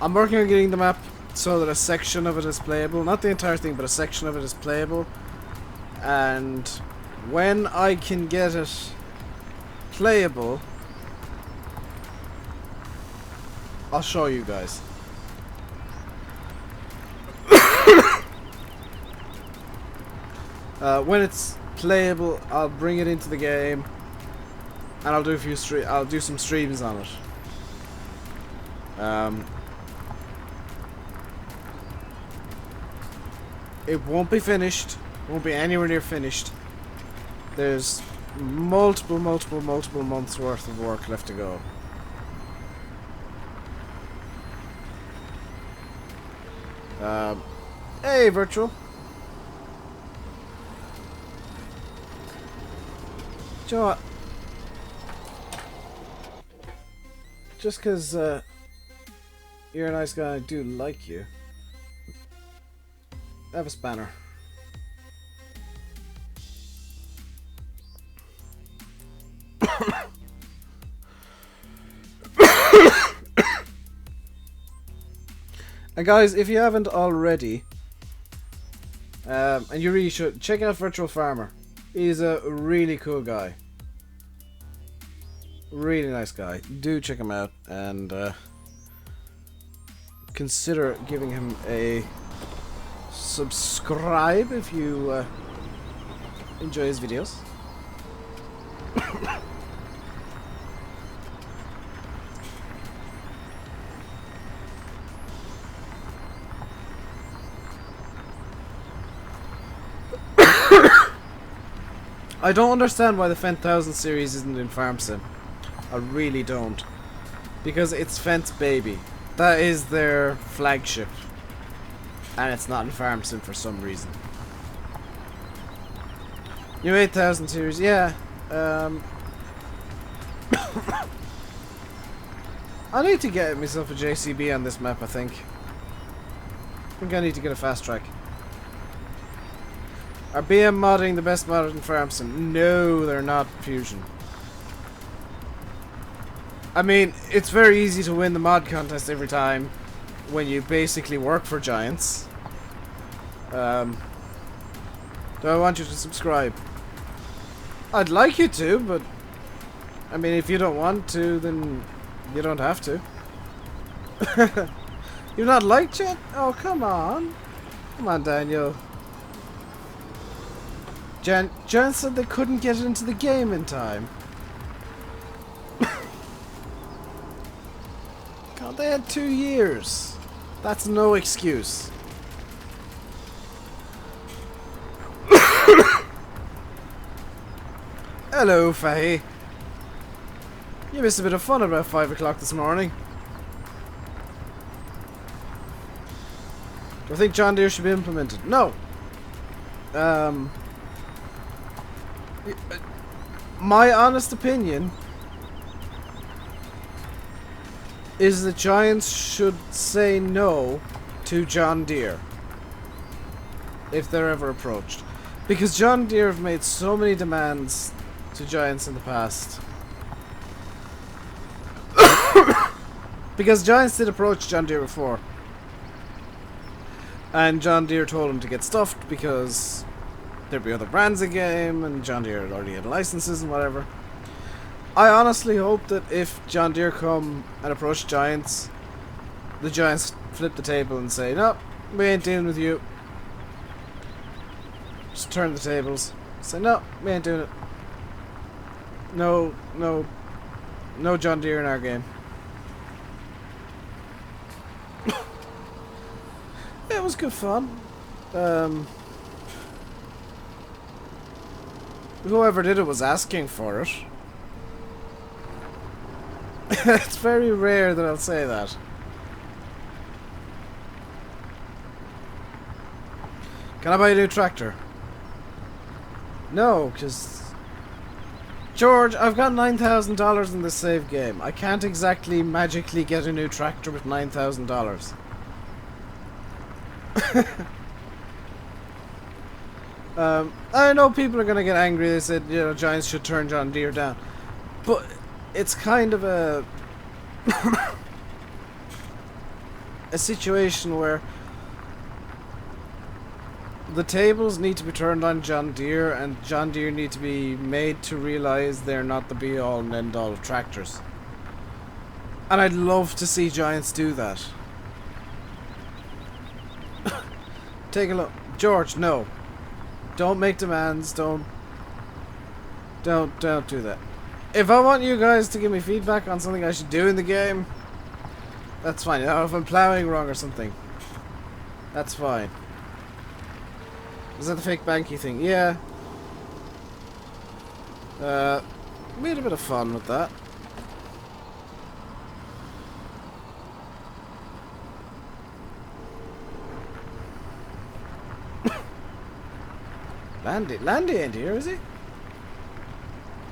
I'm working on getting the map so that a section of it is playable. Not the entire thing, but a section of it is playable. And when I can get it playable, I'll show you guys. When it's playable, I'll bring it into the game. And I'll do I'll do some streams on it. It won't be finished. Won't be anywhere near finished. There's multiple months worth of work left to go. Hey, Virtual. Do you know what? Just because you're a nice guy, I do like you. Have a spanner. And guys, if you haven't already, and you really should, check out Virtual Farmer. He's a really cool guy. Really nice guy. Do check him out and consider giving him a subscribe if you enjoy his videos. I don't understand why the Fent 1000 series isn't in Farm Sim. I really don't. Because it's Fent's baby. That is their flagship. And it's not in Farm Sim for some reason. New 8000 series, yeah. I need to get myself a JCB on this map, I think. I think I need to get a fast track. Are BM modding the best mod in Farmson? No, they're not, Fusion. I mean, it's very easy to win the mod contest every time when you basically work for Giants. Do I want you to subscribe? I'd like you to, but I mean, if you don't want to, then you don't have to. You've not liked it? Oh, come on. Come on, Daniel. Jan said they couldn't get into the game in time. God, they had 2 years. That's no excuse. Hello, Fahy. You missed a bit of fun about 5 o'clock this morning. Do I think John Deere should be implemented? No. My honest opinion is that Giants should say no to John Deere if they're ever approached. Because John Deere have made so many demands to Giants in the past. Because Giants did approach John Deere before. And John Deere told him to get stuffed because there'd be other brands in game and John Deere already had licenses and whatever. I honestly hope that if John Deere come and approach Giants, the Giants flip the table and say, no, we ain't dealing with you. Just turn the tables. Say, no, we ain't doing it. No John Deere in our game. It was good fun. Whoever did it was asking for it. It's very rare that I'll say that. Can I buy a new tractor? No, because... George, I've got $9,000 in this save game. I can't exactly magically get a new tractor with $9,000. I know people are going to get angry. They said, you know, Giants should turn John Deere down. But it's kind of a... a situation where the tables need to be turned on John Deere, and John Deere need to be made to realize they're not the be-all and end-all of tractors. And I'd love to see Giants do that. Take a look. George, no. Don't make demands. Don't do that. If I want you guys to give me feedback on something I should do in the game, that's fine. If I'm plowing wrong or something, that's fine. Is that the fake banky thing? Yeah. We had a bit of fun with that. Landy ain't here, is he?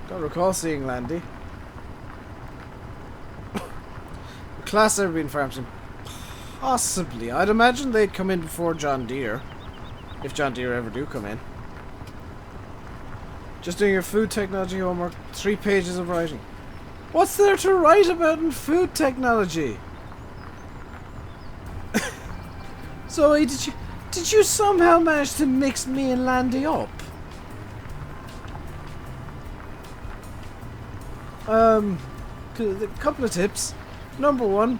Don't recall seeing Landy. Class ever been Farmson? Possibly. I'd imagine they'd come in before John Deere. If John Deere ever do come in. Just doing your food technology homework. 3 pages of writing. What's there to write about in food technology? Zoe, did you somehow manage to mix me and Landy up? A couple of tips. Number 1,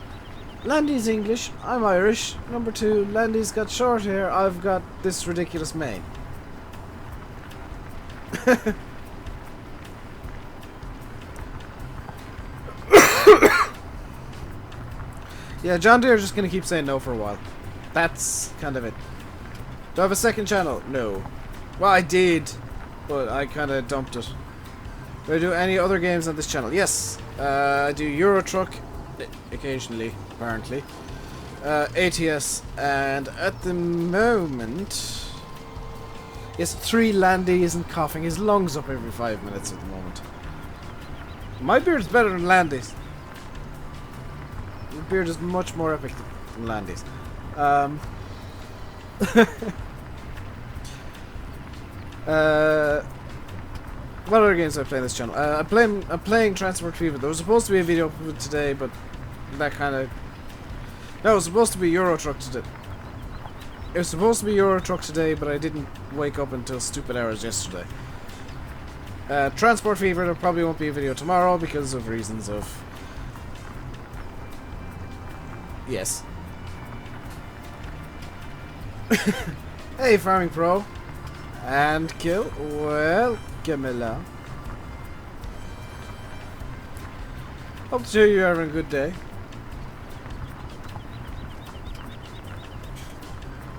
Landy's English, I'm Irish. Number 2, Landy's got short hair, I've got this ridiculous mane. Yeah, John Deere's just gonna keep saying no for a while. That's kind of it. Do I have a second channel? No. Well, I did, but I kind of dumped it. Do I do any other games on this channel? Yes. I do Euro Truck occasionally, apparently. ATS, and at the moment... Yes, 3 Landy isn't coughing his lungs up every 5 minutes at the moment. My beard's better than Landy's. Beard is much more epic than Landy's. What other games do I play on this channel? I'm playing Transport Fever. There was supposed to be a video of it today, but that kind of... No, it was supposed to be Euro Truck today. It was supposed to be Euro Truck today, but I didn't wake up until stupid hours yesterday. Transport Fever, there probably won't be a video tomorrow because of reasons of... Yes. Hey, Farming Pro. And kill. Well, Camilla. Hope to hear you're having a good day.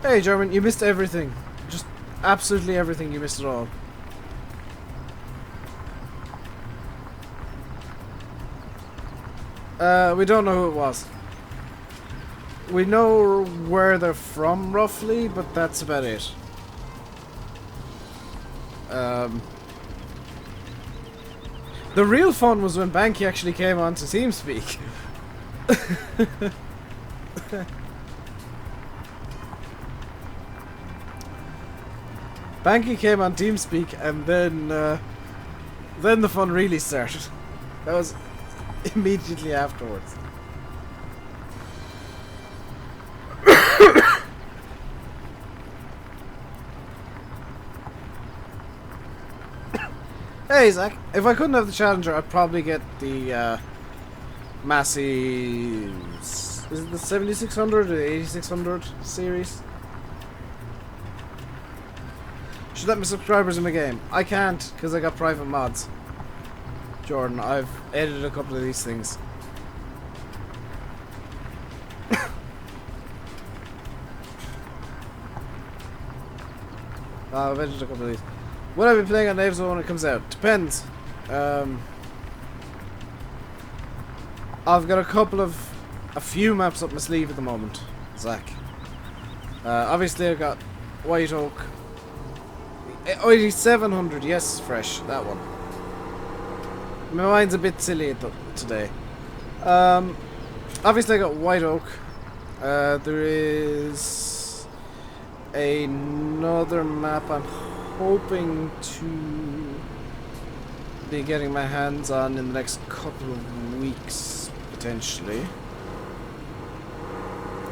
Hey, German, you missed everything. Just absolutely everything. You missed it all. We don't know who it was. We know where they're from, roughly, but that's about it. The real fun was when Banky actually came on to TeamSpeak. Banky came on TeamSpeak, and then the fun really started. That was immediately afterwards. Hey Zach, if I couldn't have the Challenger, I'd probably get the Massey. Is it the 7600 or the 8600 series? Should let my subscribers in the game. I can't because I got private mods. Jordan, I've edited a couple of these things. I've edited a couple of these. Will I be playing on Dave's when it comes out? Depends. I've got a few maps up my sleeve at the moment, Zach. Obviously I've got White Oak. 8700, yes, fresh, that one. My mind's a bit silly today. Obviously I got White Oak. There is another map I'm hoping to be getting my hands on in the next couple of weeks, potentially.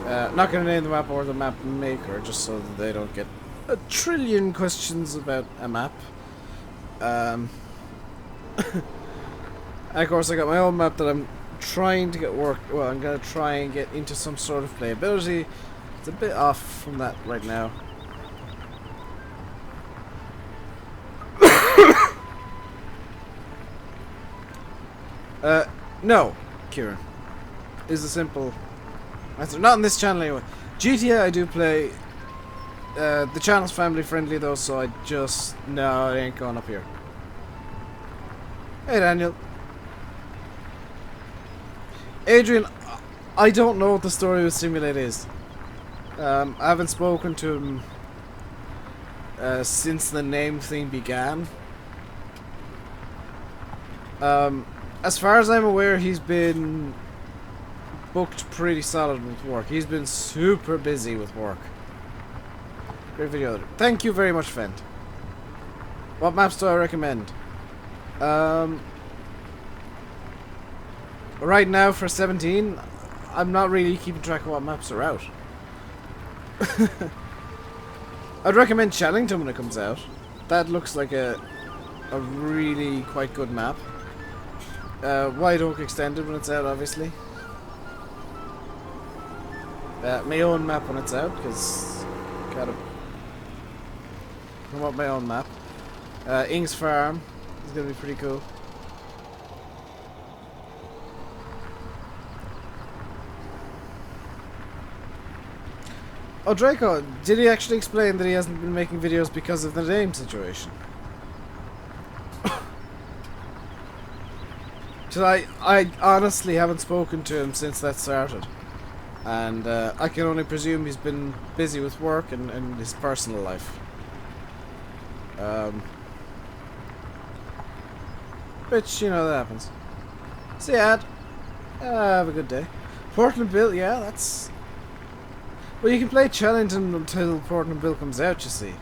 Not gonna name the map or the map maker, just so that they don't get a trillion questions about a map. And of course I got my own map that I'm trying to get well, I'm gonna try and get into some sort of playability. It's a bit off from that right now. No, Kieran, is a simple answer. Not on this channel anyway. GTA I do play. The channel's family friendly though, so I just... No, it ain't going up here. Hey Daniel. Adrian, I don't know what the story with Simulate is. I haven't spoken to him since the name thing began. As far as I'm aware, he's been booked pretty solid with work. He's been super busy with work. Great video. Thank you very much, Fent. What maps do I recommend? Right now for 17, I'm not really keeping track of what maps are out. I'd recommend Challengton when it comes out. That looks like a really quite good map. White Oak Extended when it's out, obviously. My own map when it's out, because gotta promote my own map. Ing's Farm is gonna be pretty cool. Oh, Draco, did he actually explain that he hasn't been making videos because of the name situation? I honestly haven't spoken to him since that started. And I can only presume he's been busy with work and his personal life. Which, you know, that happens. See ya, Ad. Have a good day. Portland Bill, yeah, that's... Well, you can play Chellington until Portland Bill comes out, you see.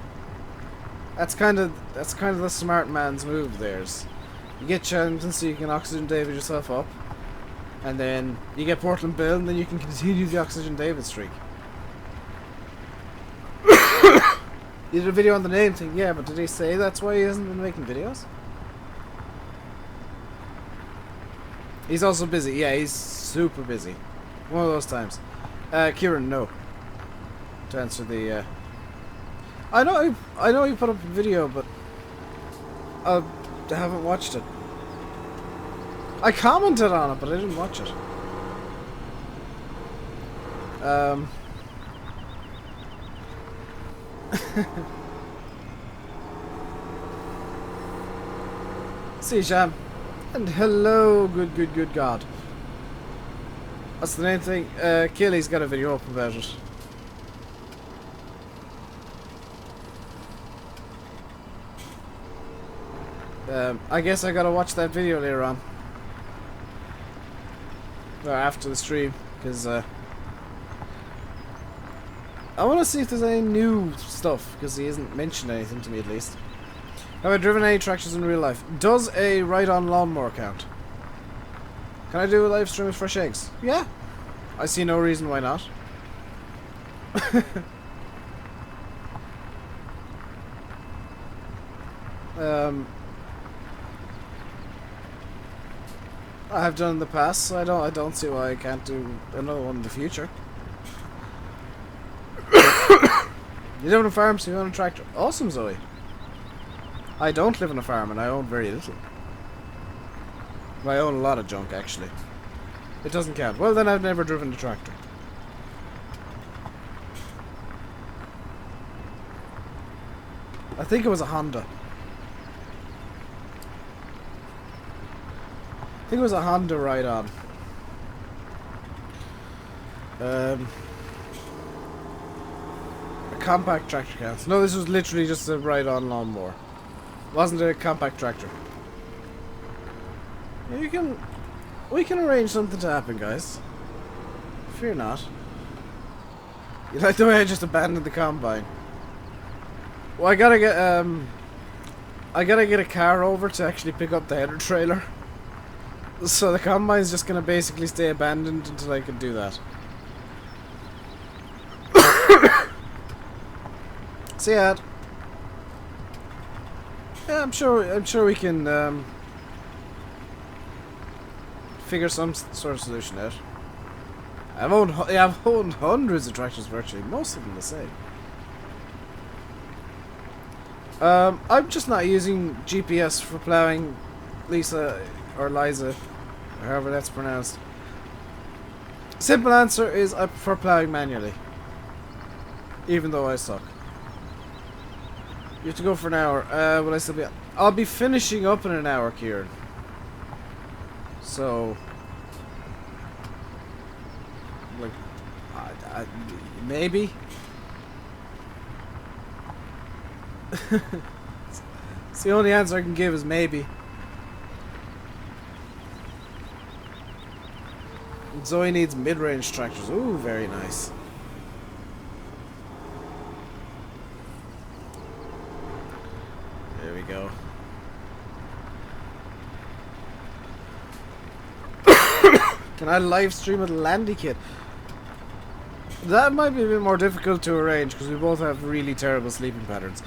That's kind of the smart man's move, theirs. You get Chellington so you can Oxygen David yourself up. And then you get Portland Bill, and then you can continue the Oxygen David streak. You did a video on the name thing, yeah, but did he say that's why he hasn't been making videos? He's also busy, yeah, he's super busy. One of those times. Kieran, no. To answer the, I know you put up a video, but I haven't watched it. I commented on it, but I didn't watch it. See, Sham. And hello, good God. That's the main thing. Keely's got a video up about it. I guess I gotta watch that video later on. Or after the stream, because I want to see if there's any new stuff, because he hasn't mentioned anything to me at least. Have I driven any tractors in real life? Does a ride-on lawnmower count? Can I do a live stream with fresh eggs? Yeah. I see no reason why not. I have done in the past, so I don't see why I can't do another one in the future. You live on a farm, so you own a tractor. Awesome, Zoe. I don't live on a farm, and I own very little. I own a lot of junk, actually. It doesn't count. Well, then I've never driven a tractor. I think it was a Honda. I think it was a Honda ride-on. A compact tractor counts. No, this was literally just a ride-on lawnmower. Wasn't a compact tractor. Yeah, we can arrange something to happen, guys. Fear not. You like the way I just abandoned the combine? Well, I gotta get a car over to actually pick up the header trailer. So the combine's just gonna basically stay abandoned until I can do that. See ya. Yeah, I'm sure we can figure some sort of solution out. I've owned hundreds of tractors virtually, most of them the same. I'm just not using GPS for plowing, Lisa or Liza, or however that's pronounced. Simple answer is I prefer plowing manually, even though I suck. You have to go for an hour. Will I still be? I'll be finishing up in an hour, Kieran. So, like, maybe. It's the only answer I can give is maybe. Zoe needs mid-range tractors. Ooh, very nice. There we go. Can I live stream with Landy Kid? That might be a bit more difficult to arrange because we both have really terrible sleeping patterns.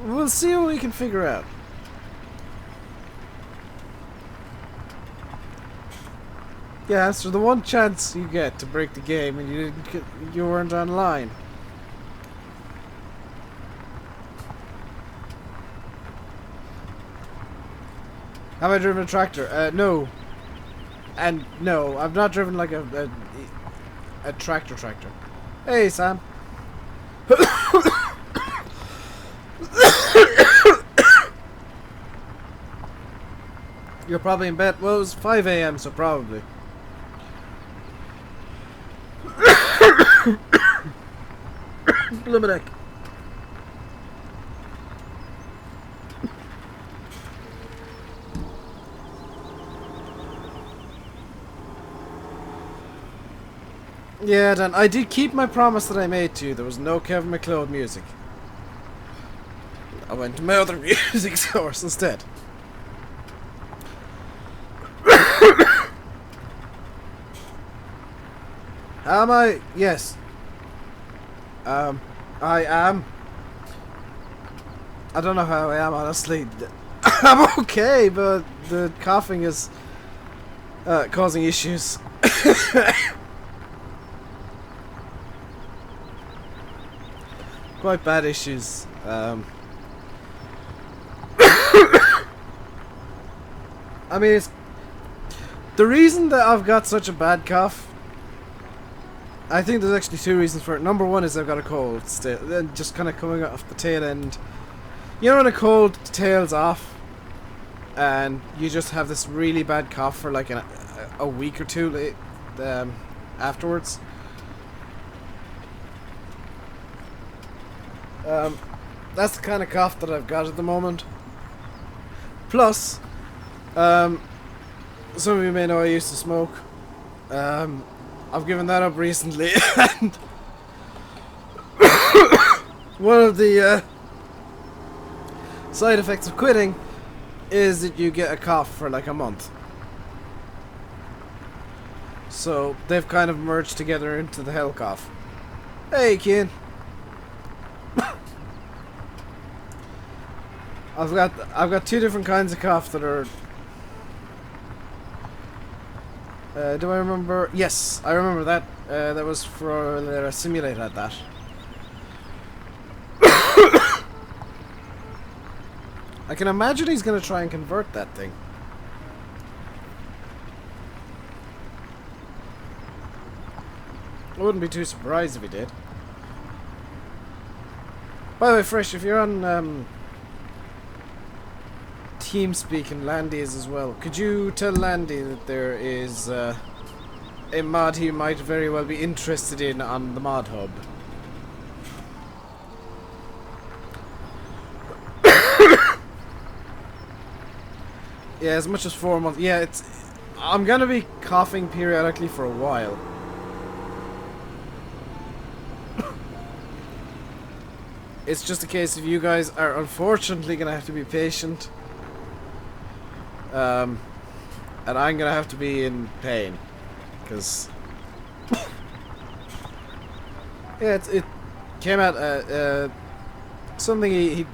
We'll see what we can figure out. Yeah, so the one chance you get to break the game and you weren't online. Have I driven a tractor? No. And no, I've not driven like a tractor. Hey, Sam. You're probably in bed. Well, it was 5 AM, so probably. Blumeneck. Yeah, Dan, I did keep my promise that I made to you. There was no Kevin MacLeod music. I went to my other music source instead. Am I? Yes. I am. I don't know how I am, honestly. I'm okay, but the coughing is causing issues. Quite bad issues. I mean, it's the reason that I've got such a bad cough. I think there's actually two reasons for it. Number one is I've got a cold still, then just kind of coming off the tail end. You know when a cold tails off, and you just have this really bad cough for like a week or two afterwards. That's the kind of cough that I've got at the moment. Plus, some of you may know I used to smoke. I've given that up recently, and one of the side effects of quitting is that you get a cough for like a month. So they've kind of merged together into the hell cough. Hey, Kian. I've got two different kinds of cough that are. Do I remember? Yes, I remember that. That was for a simulator at that. I can imagine he's going to try and convert that thing. I wouldn't be too surprised if he did. By the way, Fresh, if you're on TeamSpeak and Landy is as well, could you tell Landy that there is a mod he might very well be interested in on the mod hub? Yeah, as much as 4 months. Yeah, I'm gonna be coughing periodically for a while. It's just a case of you guys are unfortunately gonna have to be patient. And I'm gonna have to be in pain, because yeah, it came out something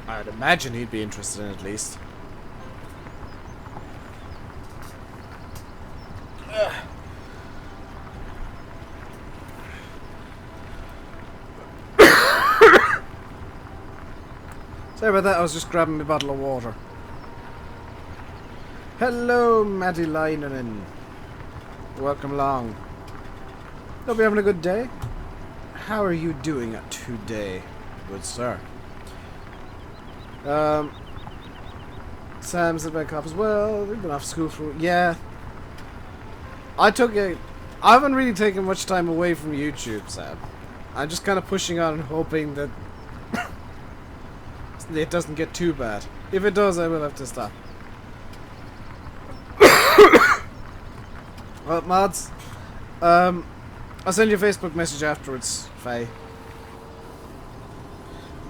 I'd imagine he'd be interested in at least. Sorry about that, I was just grabbing my bottle of water. Hello, Matty Leinonen. Welcome along. Hope you're having a good day. How are you doing today, good sir? Sam's at my cop as well. We've been off school for... Yeah. I haven't really taken much time away from YouTube, Sam. I'm just kind of pushing on and hoping that it doesn't get too bad. If it does, I will have to stop. Well, mods, I'll send you a Facebook message afterwards, Faye.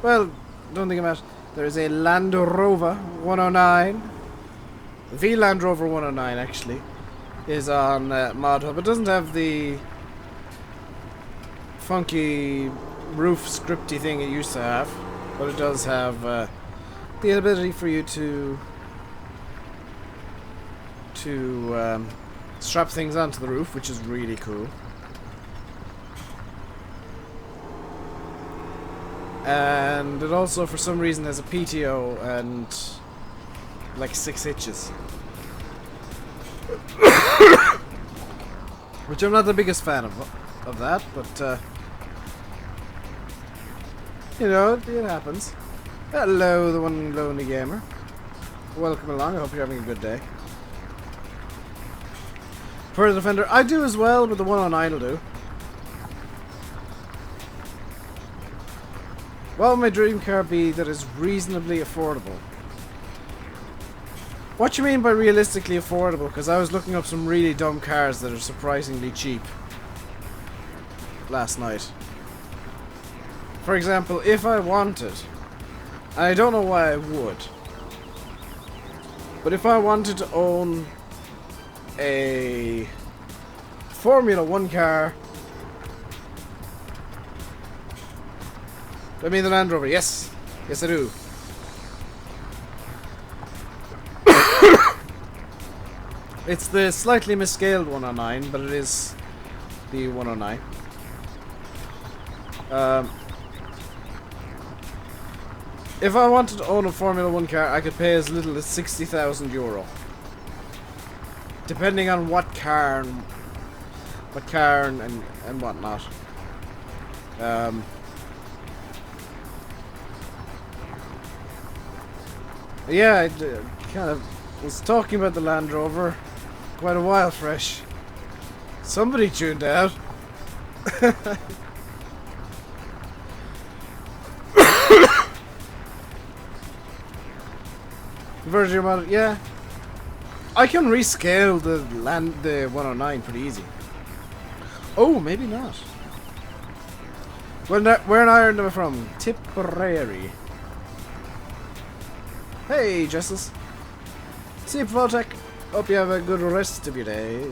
Well, don't think about it. There is a Land Rover 109. The Land Rover 109, actually, is on Mod Hub. It doesn't have the funky roof scripty thing it used to have, but it does have the ability for you to strap things onto the roof, which is really cool. And it also, for some reason, has a PTO and like 6 hitches. Which I'm not the biggest fan of that, but you know, it happens. Hello, the one and lonely gamer. Welcome along, I hope you're having a good day. For the Defender, I do as well, but the 109 will do. What would my dream car be that is reasonably affordable? What you mean by realistically affordable? Because I was looking up some really dumb cars that are surprisingly cheap. last night. For example, if I wanted, and I don't know why I would, but if I wanted to own a Formula 1 car, I mean the Land Rover, yes. Yes, I do. It's the slightly miscaled 109, but it is the 109. If I wanted to own a Formula 1 car, I could pay as little as €60,000. Depending on what car and whatnot. Yeah, I kind of was talking about the Land Rover quite a while fresh. Somebody tuned out. Virgin model, yeah. I can rescale the 109 pretty easy. Oh, maybe not. Where in Ireland am I from? Tipperary. Hey, Justice. See you, Voltec. Hope you have a good rest of your day.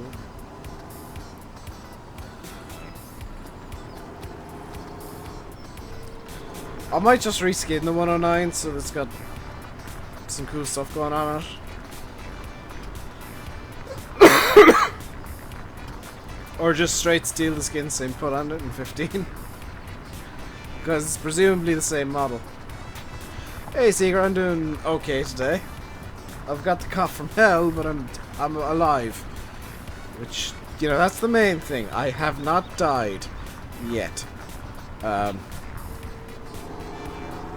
I might just reskin the 109 so it's got some cool stuff going on it. Or just straight steal the skins and put on it in 15. Because it's presumably the same model. Hey Seeger, I'm doing okay today. I've got the cough from hell, but I'm alive. Which, you know, that's the main thing. I have not died yet.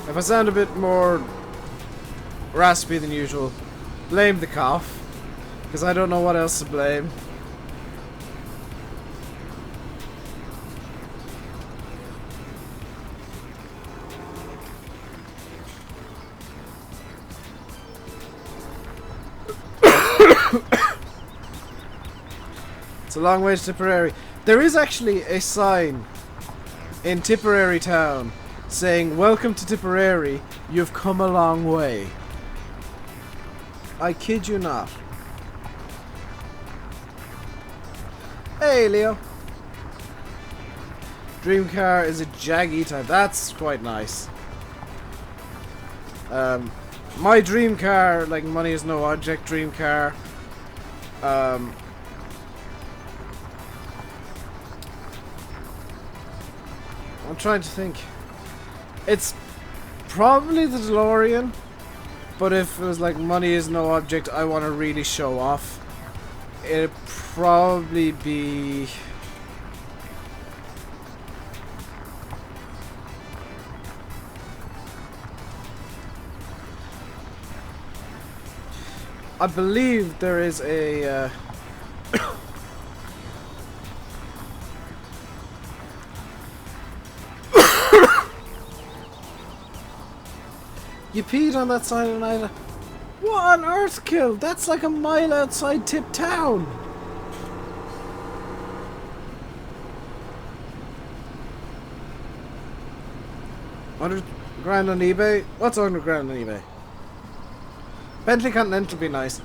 If I sound a bit more raspy than usual, blame the cough. Because I don't know what else to blame. It's a long way to Tipperary. There is actually a sign in Tipperary town saying, "Welcome to Tipperary, you've come a long way." I kid you not. Hey Leo. Dream car is a Jaggy type. That's quite nice. My dream car, like money is no object dream car, I'm trying to think. It's probably the DeLorean, but if it was like money is no object, I want to really show off, it'd probably be... I believe there is a... You peed on that side of an island. What on earth, Kill? That's like a mile outside Tip Town. £100 on eBay? What's £100 on eBay? Bentley Continental would be nice.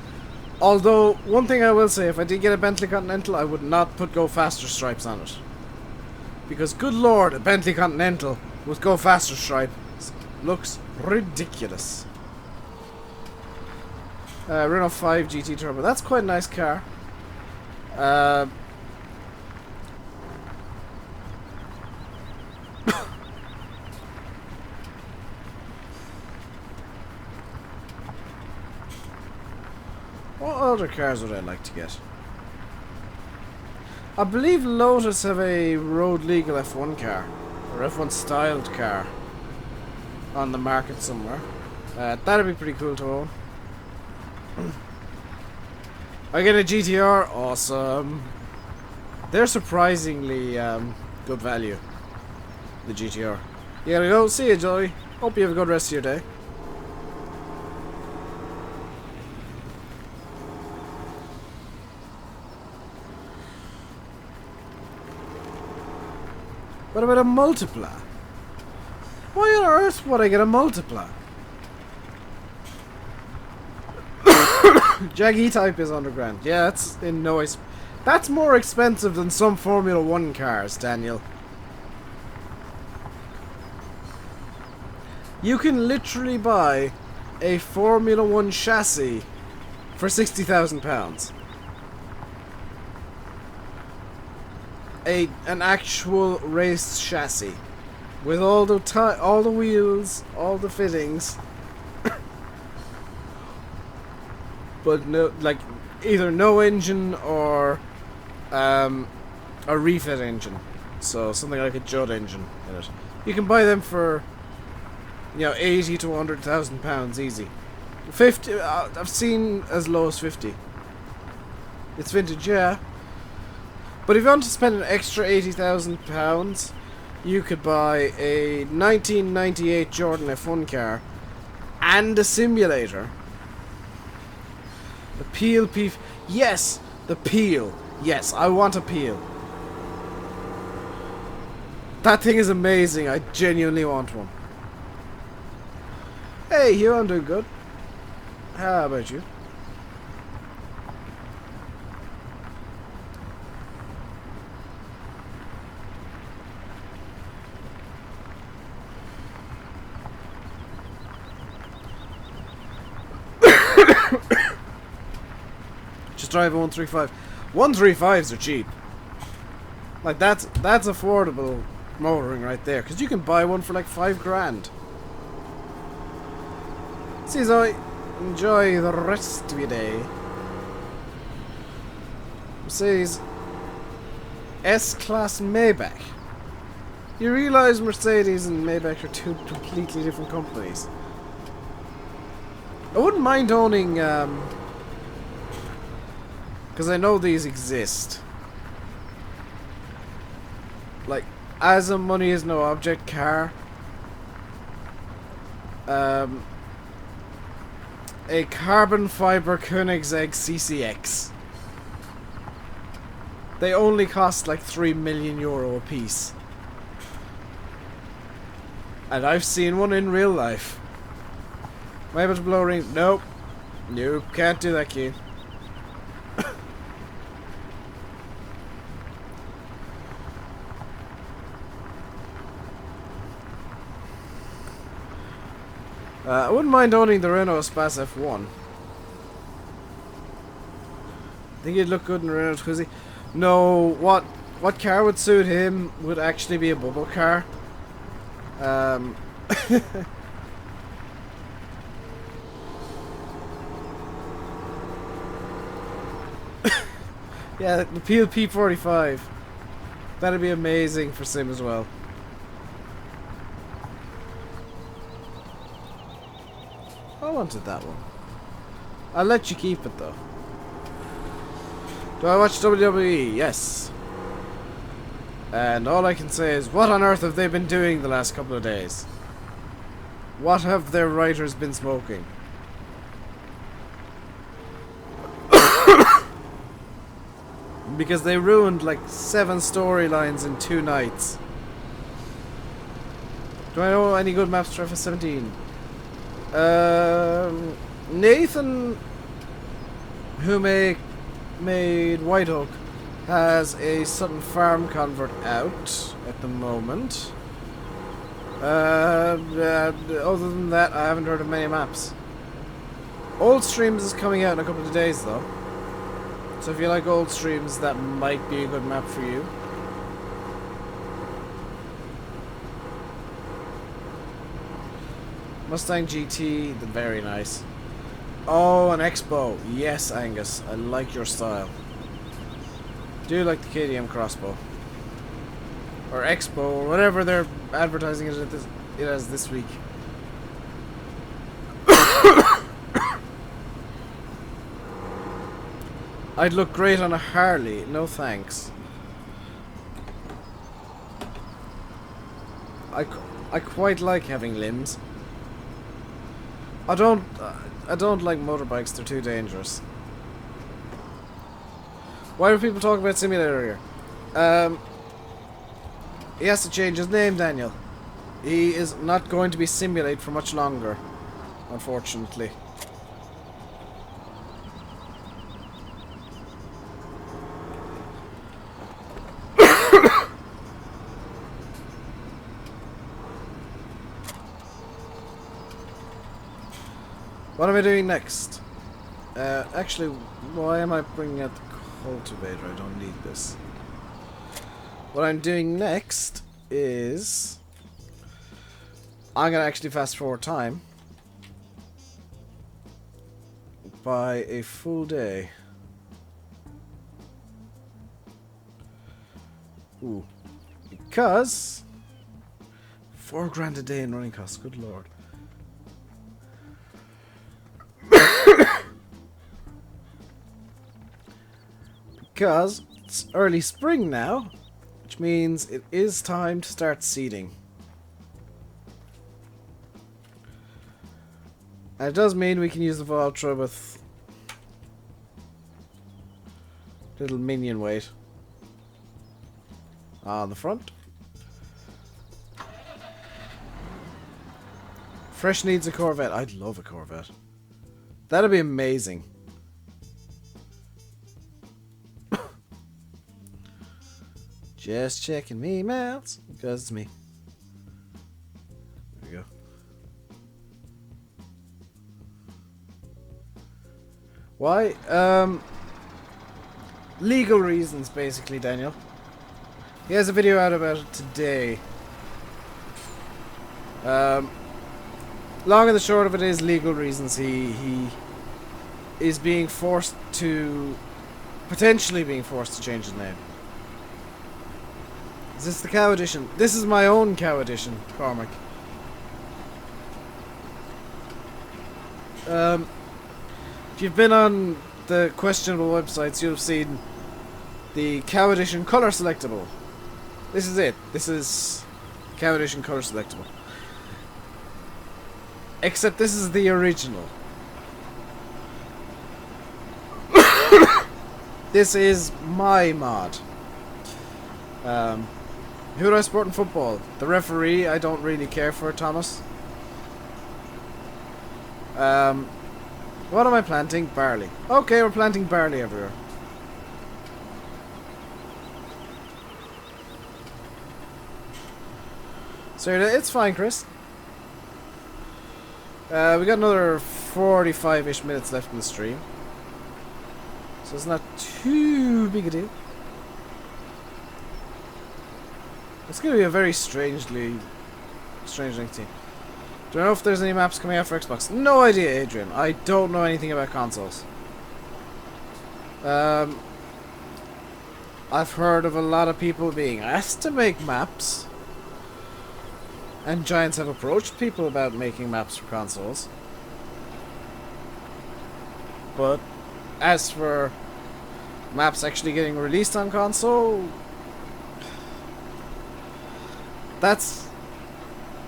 Although, one thing I will say, if I did get a Bentley Continental, I would not put Go Faster stripes on it. Because, good lord, a Bentley Continental with Go Faster stripes looks ridiculous. Renault 5 GT Turbo. That's quite a nice car. What other cars would I like to get? I believe Lotus have a road legal F1 car, or F1 styled car on the market somewhere. That'd be pretty cool to own. I get a GTR, awesome. They're surprisingly good value, the GTR. You gotta go, see you Joey. Hope you have a good rest of your day. What about a multipla? Why on earth would I get a multipla? Jag E-Type is $100 grand. Yeah, that's in noise. That's more expensive than some Formula 1 cars, Daniel. You can literally buy a Formula 1 chassis for £60,000. An actual race chassis with all the wheels, all the fittings, but no, like either no engine or a refit engine, so something like a Judd engine in it. You can buy them for, you know, 80 to 100,000 pounds easy. 50. I've seen as low as 50. It's vintage, yeah. But if you want to spend an extra £80,000, you could buy a 1998 Jordan F1 car and a simulator. The Peel P. Yes, the Peel. Yes, I want a Peel. That thing is amazing. I genuinely want one. Hey, Hugh, I'm doing good. How about you? Just drive a 135. 135s are cheap. Like that's affordable motoring right there, because you can buy one for like $5 grand. See, Zoe, enjoy the rest of your day. Mercedes S-Class Maybach. You realise Mercedes and Maybach are two completely different companies. I wouldn't mind owning, because I know these exist. Like, as a money is no object car. A carbon fiber Koenigsegg CCX. They only cost like €3 million a piece. And I've seen one in real life. Am I able to blow rings? Nope. Nope, can't do that, kid. I wouldn't mind owning the Renault Espace F1. Think he'd look good in a Renault Twizy. No, what car would suit him would actually be a bubble car. Yeah, the Peel P45. That'd be amazing for Sim as well. I wanted that one. I'll let you keep it though. Do I watch WWE? Yes. And all I can say is, what on earth have they been doing the last couple of days? What have their writers been smoking? Because they ruined like 7 storylines in 2 nights. Do I know any good maps for FS17? Nathan, who made White Oak, has a Sutton Farm convert out at the moment. Other than that, I haven't heard of many maps. Old Streams is coming out in a couple of days though. So if you like Old Streams, that might be a good map for you. Mustang GT, very nice. Oh, an Expo. Yes, Angus. I like your style. Do like the KTM crossbow. Or Expo, or whatever they're advertising it as this week. I'd look great on a Harley. No thanks. I quite like having limbs. I don't like motorbikes, they're too dangerous. Why do people talk about simulator here? He has to change his name, Daniel. He is not going to be Simulate for much longer, unfortunately. What am I doing next? Actually, why am I bringing out the cultivator? I don't need this. What I'm doing next is I'm gonna actually fast forward time by a full day. Ooh. Because $4 a day in running costs, good lord. Because it's early spring now, which means it is time to start seeding. And it does mean we can use the Ultra with little minion weight on the front. Fresh needs a Corvette. I'd love a Corvette. That'd be amazing. Just checking me mouths because it's me. There we go. Why? Legal reasons, basically, Daniel. He has a video out about it today. Long and the short of it is legal reasons. He is being forced to, potentially being forced to change his name. Is this the cow edition? This is my own cow edition, Cormac. If you've been on the questionable websites, you'll have seen the cow edition color selectable. This is it. This is cow edition color selectable. Except this is the original. This is my mod. Who do I support in football? The referee, I don't really care for, Thomas. What am I planting? Barley. Okay, we're planting barley everywhere. So it's fine, Chris. We got another 45-ish minutes left in the stream. So it's not too big a deal. It's going to be a very strange link team. Do you know if there's any maps coming out for Xbox? No idea, Adrian. I don't know anything about consoles. I've heard of a lot of people being asked to make maps. And Giants have approached people about making maps for consoles. But as for maps actually getting released on console, that's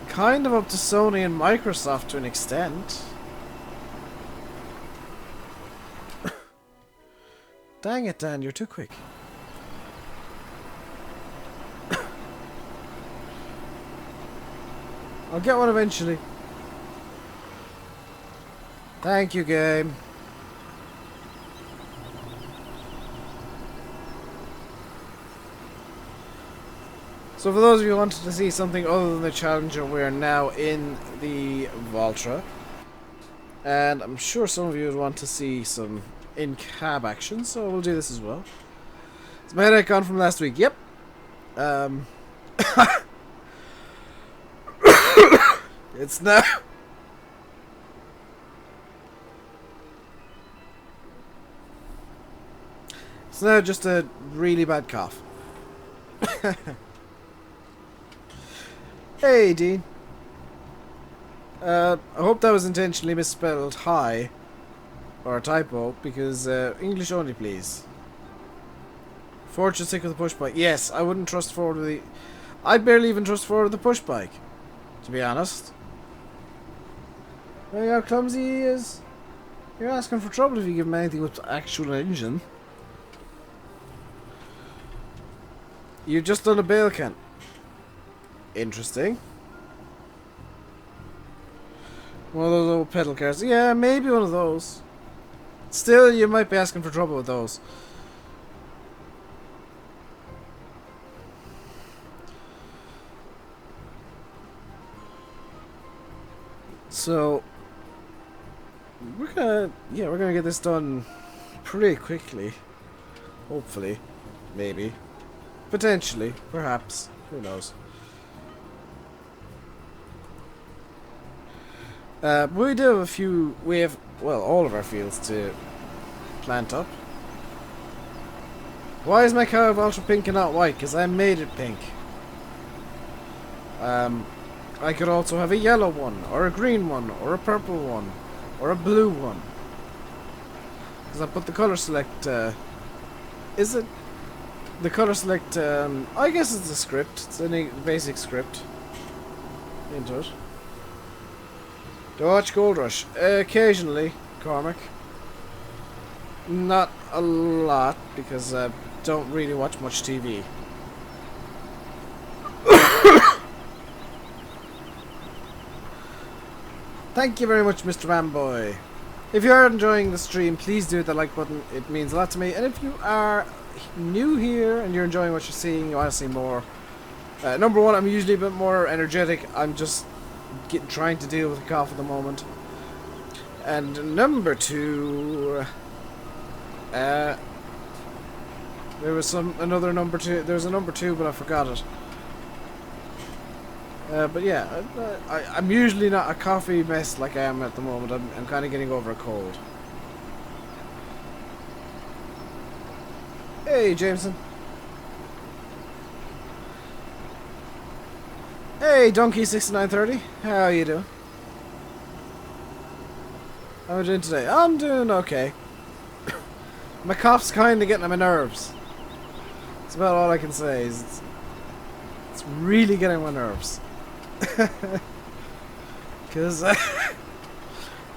kind of up to Sony and Microsoft to an extent. Dang it, Dan, you're too quick. I'll get one eventually. Thank you, game. So for those of you who wanted to see something other than the Challenger, we're now in the Valtra. And I'm sure some of you would want to see some in-cab action, so we'll do this as well. Is my headache gone from last week? Yep. It's now... It's now just a really bad cough. Hey, Dean. I hope that was intentionally misspelled hi. Or a typo, because English only, please. Ford should stick with the push bike. Yes, I wouldn't trust Ford with the... I'd barely even trust Ford with the push bike, to be honest. Look how clumsy he is. You're asking for trouble if you give him anything with actual engine. You've just done a bale can. Interesting. One of those old pedal cars. Yeah, maybe one of those. Still, you might be asking for trouble with those. So we're gonna get this done pretty quickly. Hopefully. Maybe. Potentially. Perhaps. Who knows. We do have a few, well, all of our fields to plant up. Why is my cow ultra pink and not white? Because I made it pink. I could also have a yellow one, or a green one, or a purple one, or a blue one. Because I put the color select, is it? The color select, I guess it's a script. It's a basic script. Into it. Do I watch Gold Rush? Occasionally, Cormac. Not a lot, because I don't really watch much TV. Thank you very much, Mr. Manboy. If you are enjoying the stream, please do hit the like button. It means a lot to me. And if you are new here and you're enjoying what you're seeing, you want to see more. Number one, I'm usually a bit more energetic. I'm just trying to deal with a cough at the moment. And number two, there was another number two. There's a number two, but I forgot it. But yeah, I'm usually not a coffee mess like I am at the moment. I'm kind of getting over a cold. Hey, Jameson. Hey, Donkey6930. How are you doing? How are you doing today? I'm doing okay. My cough's kind of getting on my nerves. That's about all I can say. It's really getting on my nerves. Because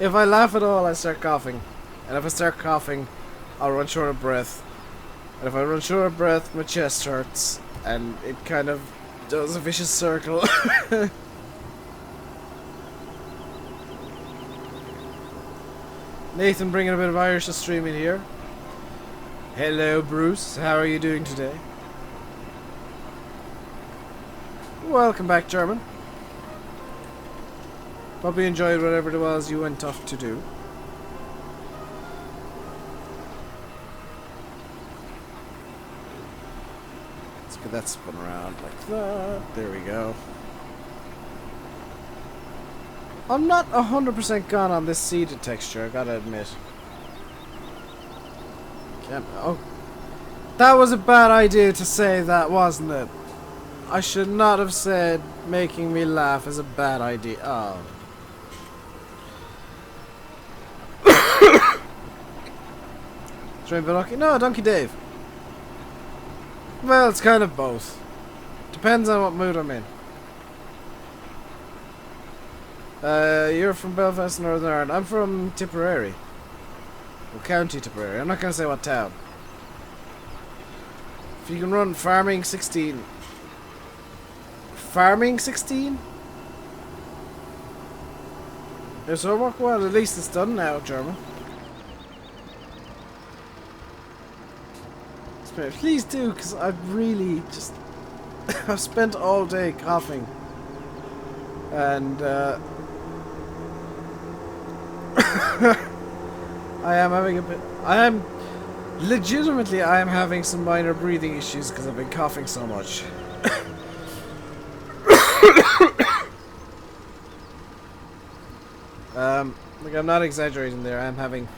if I laugh at all, I start coughing. And if I start coughing, I'll run short of breath. And if I run short of breath, my chest hurts. And it kind of does a vicious circle. Nathan bringing a bit of Irish to stream in here. Hello, Bruce. How are you doing today? Welcome back, German. Hope you enjoyed whatever it was you went off to do. Let's get that spun around like that. There we go. I'm not 100% gone on this seeded texture, I gotta admit. Oh. That was a bad idea to say that, wasn't it? I should not have said making me laugh is a bad idea. Oh. Rainbow Lucky? No, Donkey Dave. Well, it's kind of both. Depends on what mood I'm in. You're from Belfast, Northern Ireland. I'm from Tipperary. Well, County Tipperary. I'm not going to say what town. If you can run Farming 16. Farming 16? There's homework? Well, at least it's done now, German. Please do, because I've really just... I've spent all day coughing. And, I am having a bit... I am having some minor breathing issues because I've been coughing so much. Like, I'm not exaggerating there. I'm having...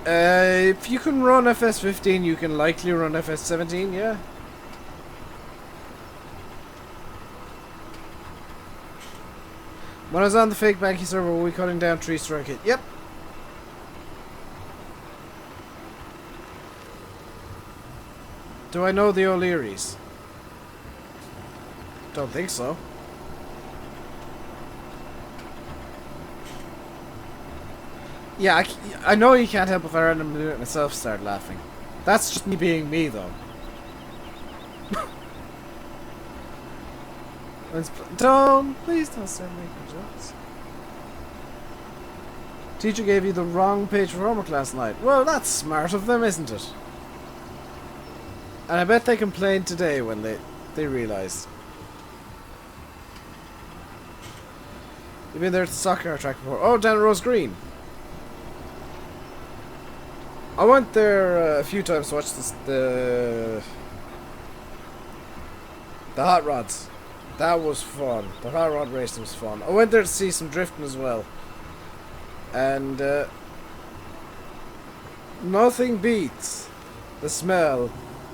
if you can run FS15, you can likely run FS17, yeah? When I was on the fake Banky server, were we cutting down trees to rank it? Yep. Do I know the O'Learys? Don't think so. Yeah, I know you can't help if I randomly do it myself start laughing. That's just me being me, though. Don't! Please don't start making jokes. Teacher gave you the wrong page for homework last night. Well, that's smart of them, isn't it? And I bet they complained today when they realised. You've been there at the soccer track before. Oh, down at Rose Green. I went there a few times to watch the hot rods. That was fun. The hot rod racing was fun. I went there to see some drifting as well. And nothing beats the smell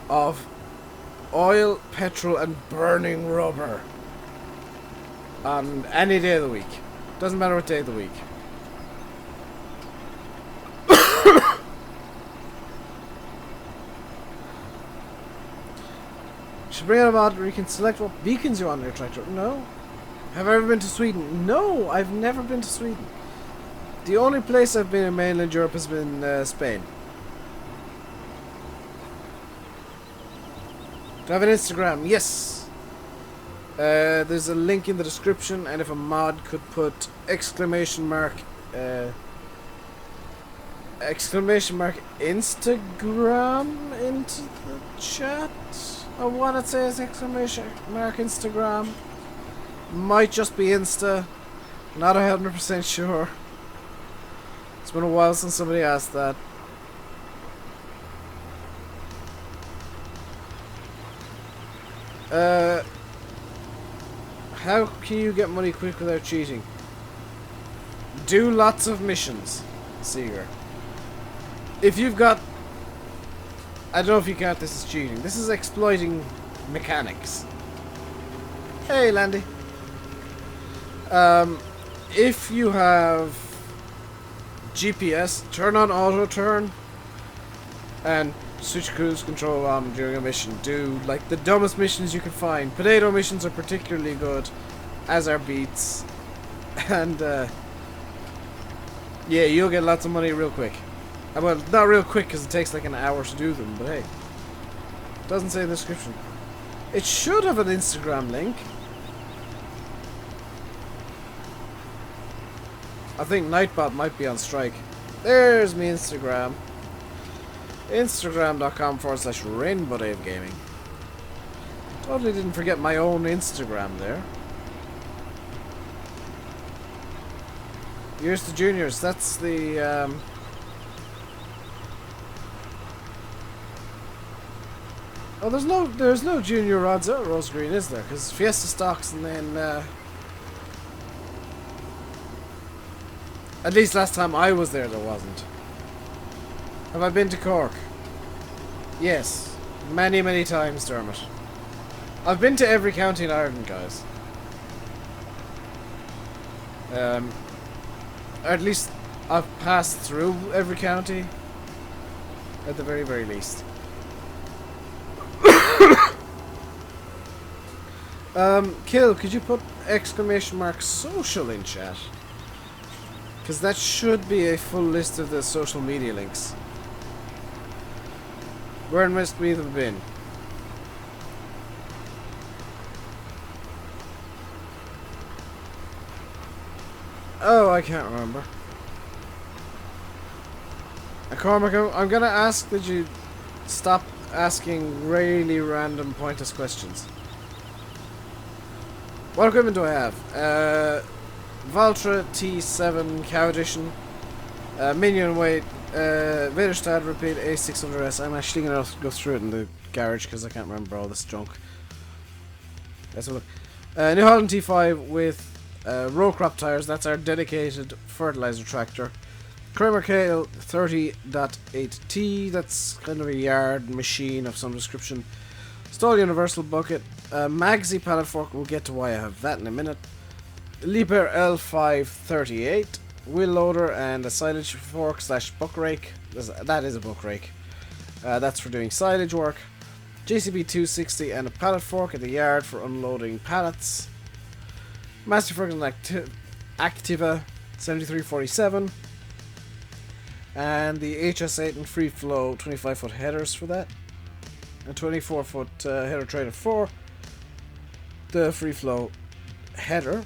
of oil, petrol and burning rubber on any day of the week. Doesn't matter what day of the week. Should bring out a mod where you can select what beacons you want on your tractor. No. Have I ever been to Sweden? No, I've never been to Sweden. The only place I've been in mainland Europe has been Spain. Do I have an Instagram? Yes. There's a link in the description, and if a mod could put exclamation mark Instagram into the chat. I want to say it's exclamation mark Instagram. Might just be Insta. Not 100% sure. It's been a while since somebody asked that. How can you get money quick without cheating? Do lots of missions, Seeger. If you've got... I don't know if you count this as cheating. This is exploiting mechanics. Hey, Landy. If you have GPS, turn on auto turn and switch cruise control on during a mission. Do like the dumbest missions you can find. Potato missions are particularly good, as are beats, and yeah, you'll get lots of money real quick. Well, not real quick because it takes like an hour to do them, but hey, it doesn't say in the description. It should have an Instagram link. I think Nightbot might be on strike. There's me Instagram. Instagram.com/RainbowDave Gaming. Totally didn't forget my own Instagram there. Here's the juniors. That's the oh, there's no junior rods at Rose Green, is there? Because Fiesta stocks, and then at least last time I was there wasn't. Have I been to Cork? Yes. Many, many times, Dermot. I've been to every county in Ireland, guys. Or at least I've passed through every county. At the very, very least. Kill, could you put !social in chat? Because that should be a full list of the social media links. Where must we have been? Oh, I can't remember. Cormac, I'm gonna ask that you stop asking really random pointless questions. What equipment do I have? Valtra T7 Cow Edition, Minion Weight, Vaderstad Repeat A600S. I'm actually going to go through it in the garage because I can't remember all this junk. Let's have a look. New Holland T5 with row crop tires. That's our dedicated fertilizer tractor. Kramer Kale 30.8T. That's kind of a yard machine of some description. Stoll Universal Bucket. Magsy pallet fork. We'll get to why I have that in a minute. Liebherr L538 wheel loader and a silage fork / buck rake. That is a buck rake. That's for doing silage work. JCB 260 and a pallet fork at the yard for unloading pallets. Master Ferguson Activa 7347 and the HS8 and free flow 25-foot headers for that. A 24-foot header trailer for the free flow header,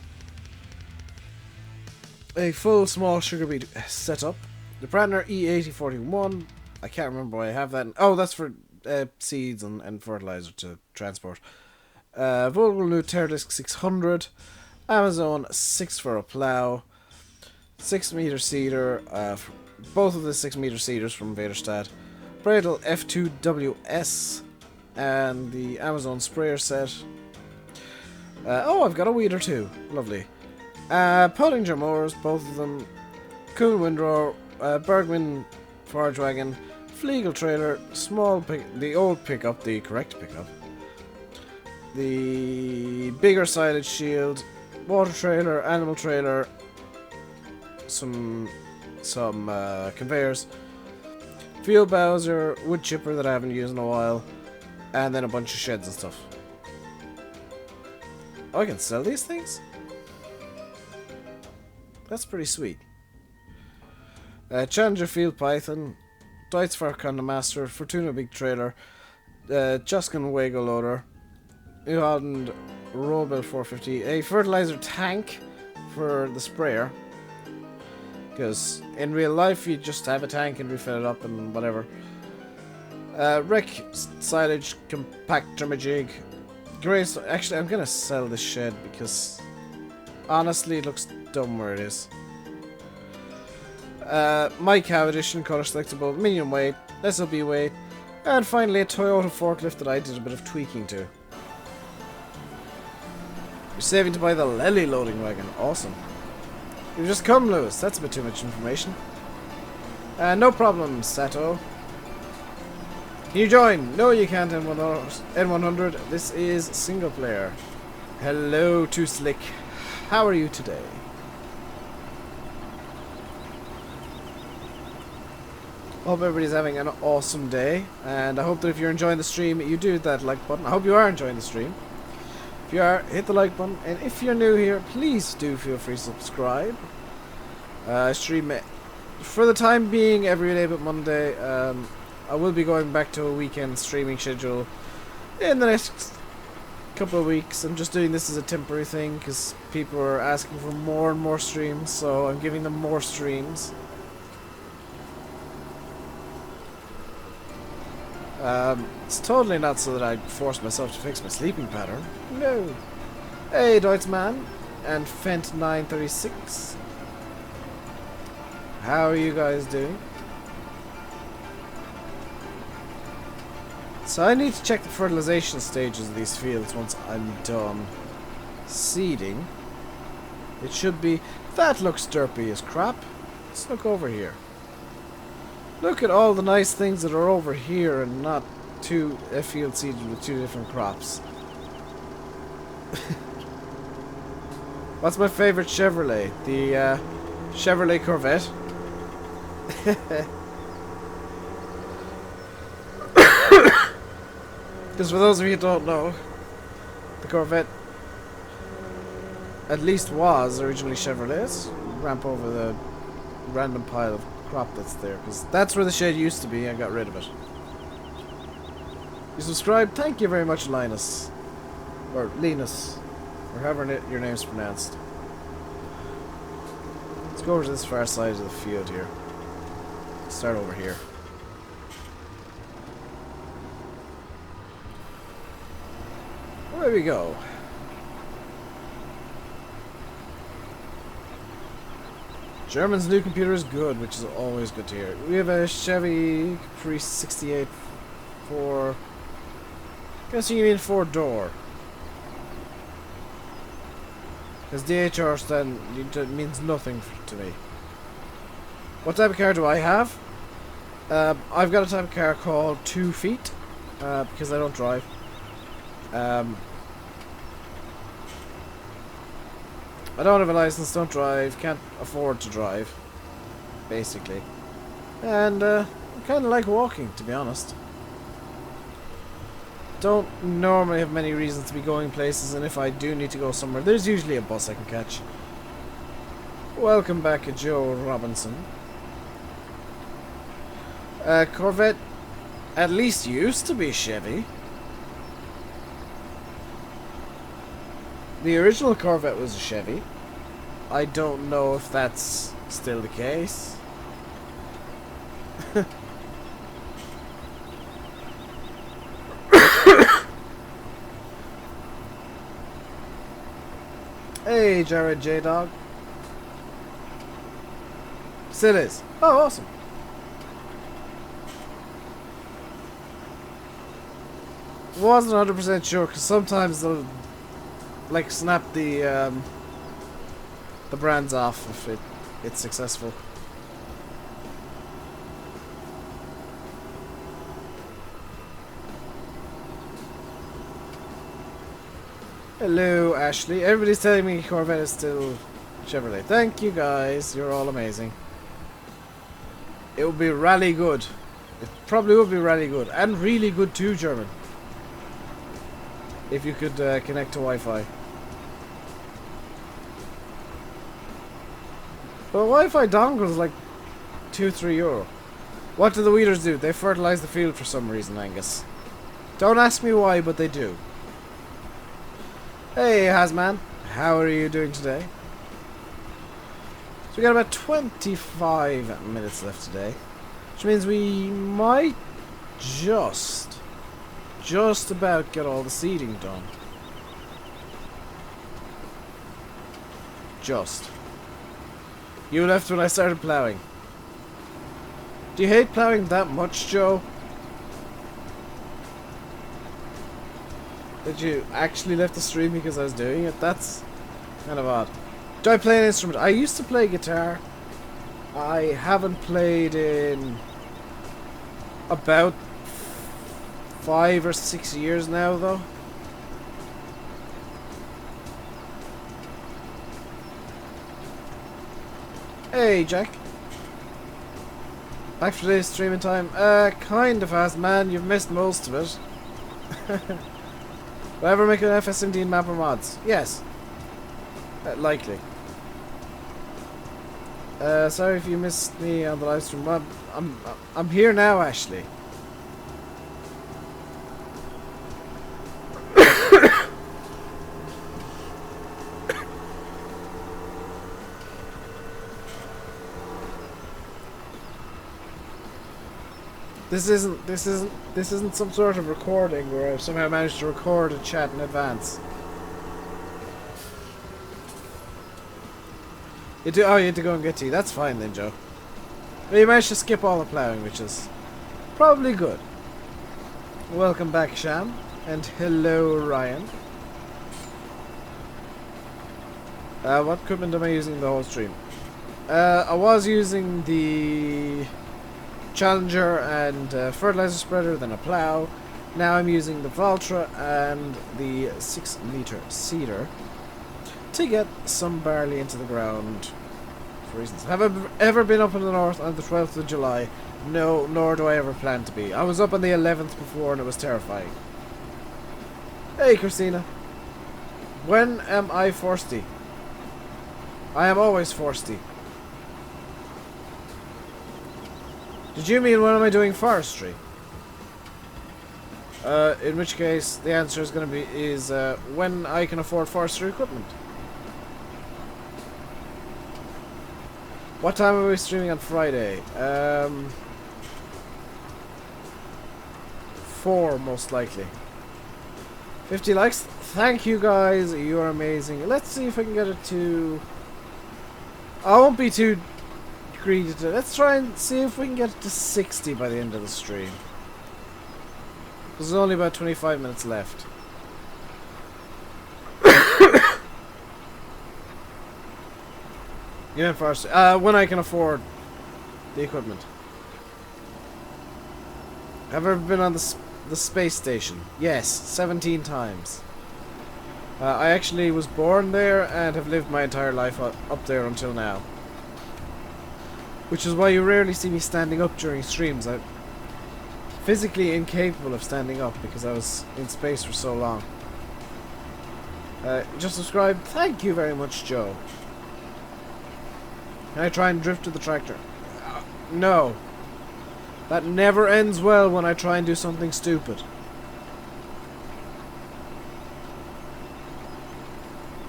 a full small sugar beet setup, the Brandner E8041. I can't remember why I have that. Oh, that's for seeds and fertilizer to transport. Vogel new Terradisc 600, Amazon 6 for a plow, 6-meter seeder, both of the 6-meter seeders from Vaderstad, Bradle F2WS, and the Amazon sprayer set. Oh, I've got a weeder too. Lovely. Pottinger mowers, both of them. Kuhn windrower, Bergman forage wagon, Flegel trailer, small the old pickup, the correct pickup. The bigger silage shield, water trailer, animal trailer, some conveyors, fuel bowser, wood chipper that I haven't used in a while, and then a bunch of sheds and stuff. Oh, I can sell these things? That's pretty sweet. Challenger Field Python, Deutz Farkanda Master, Fortuna Big Trailer, Juskin Wago Loader, New Holland Robel 450, a fertilizer tank for the sprayer, because in real life you just have a tank and refill it up and whatever. Wreck silage compactor majig. Grace, actually I'm gonna sell this shed because honestly it looks dumb where it is. My cow edition, color selectable, medium weight, SOB weight, and finally a Toyota forklift that I did a bit of tweaking to. You're saving to buy the Lely loading wagon, awesome. You've just come, Lewis, that's a bit too much information. No problem, Sato. Can you join? No, you can't, N100. This is single player. Hello, Too Slick. How are you today? Hope everybody's having an awesome day, and I hope that if you're enjoying the stream, you do hit that like button. I hope you are enjoying the stream. If you are, hit the like button, and if you're new here, please do feel free to subscribe. Stream for the time being every day but Monday. I will be going back to a weekend streaming schedule in the next couple of weeks. I'm just doing this as a temporary thing because people are asking for more and more streams, so I'm giving them more streams. It's totally not so that I force myself to fix my sleeping pattern. No. Hey, Deutzman and Fent936. How are you guys doing? So I need to check the fertilization stages of these fields once I'm done seeding. It should be... That looks derpy as crap. Let's look over here. Look at all the nice things that are over here and not a field seeded with 2 different crops. What's my favorite Chevrolet? The Chevrolet Corvette. Because for those of you who don't know, the Corvette at least was originally Chevrolet's. Ramp over the random pile of crop that's there, because that's where the shed used to be. I got rid of it. You subscribed? Thank you very much, Linus. Or Linus. Or however your name's pronounced. Let's go over to this far side of the field here. Start over here. There we go. German's new computer is good, which is always good to hear. We have a Chevy Caprice 68 4. Guessing you mean 4-door. Because DHR stand means nothing to me. What type of car do I have? I've got a type of car called 2 feet, because I don't drive. I don't have a license, don't drive, can't afford to drive, basically. And I kind of like walking, to be honest. Don't normally have many reasons to be going places, and if I do need to go somewhere, there's usually a bus I can catch. Welcome back, Joe Robinson. Corvette at least used to be Chevy. The original Corvette was a Chevy. I don't know if that's still the case. Hey, Jared J-Dog. Still is. Oh, awesome. Wasn't 100% sure because sometimes they'll like snap the brands off if it's successful. Hello, Ashley. Everybody's telling me Corvette is still Chevrolet. Thank you, guys. You're all amazing. It will be rally good. It probably will be rally good. And really good too, German. If you could connect to Wi-Fi. But Wi-Fi dongle is like €2-3. What do the weeders do? They fertilize the field for some reason, Angus. Don't ask me why, but they do. Hey, Hazman. How are you doing today? So we got about 25 minutes left today. Which means we might just about get all the seeding done. Just. You left when I started plowing. Do you hate plowing that much, Joe? That you actually left the stream because I was doing it? That's kind of odd. Do I play an instrument? I used to play guitar. I haven't played in about 5 or 6 years now, though. Hey, Jack. Back for today's streaming time. Kind of fast, man. You've missed most of it. Will I ever make an FS17 map or mods? Yes. Likely. Sorry if you missed me on the live stream. I'm here now, Ashley. This isn't some sort of recording where I've somehow managed to record a chat in advance. You had to go and get tea. That's fine then, Joe. Well, you managed to skip all the plowing, which is probably good. Welcome back, Sham, and hello, Ryan. What equipment am I using the whole stream? I was using the Challenger and fertilizer spreader, then a plow. Now I'm using the Valtra and the 6-meter seeder to get some barley into the ground for reasons. Have I ever been up in the north on the 12th of July? No, nor do I ever plan to be. I was up on the 11th before and it was terrifying. Hey, Christina. When am I forsty? I am always forsty. Did you mean when am I doing forestry? In which case the answer is going to be when I can afford forestry equipment. What time are we streaming on Friday? 4 most likely. 50 likes. Thank you guys. You are amazing. Let's see if I can get it to. I won't be too greedy to. Let's try and see if we can get it to 60 by the end of the stream. There's only about 25 minutes left. You meant first. When I can afford the equipment. Have I ever been on the space station? Yes, 17 times. I actually was born there and have lived my entire life up there until now. Which is why you rarely see me standing up during streams. I'm physically incapable of standing up because I was in space for so long. Just subscribe. Thank you very much, Joe. Can I try and drift to the tractor? No. That never ends well when I try and do something stupid.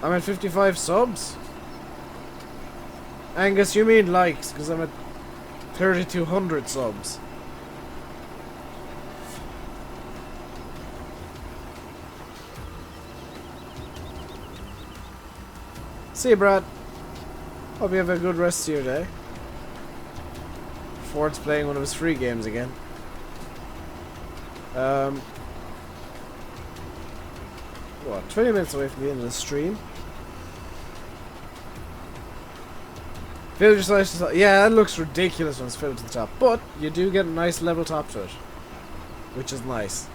I'm at 55 subs. Angus, you mean likes, because I'm at 3,200 subs. See you, Brad. Hope you have a good rest of your day. Ford's playing one of his free games again. What, 20 minutes away from the end of the stream. Villager slice to the top. Yeah, that looks ridiculous when it's filled to the top. But you do get a nice level top to it. Which is nice.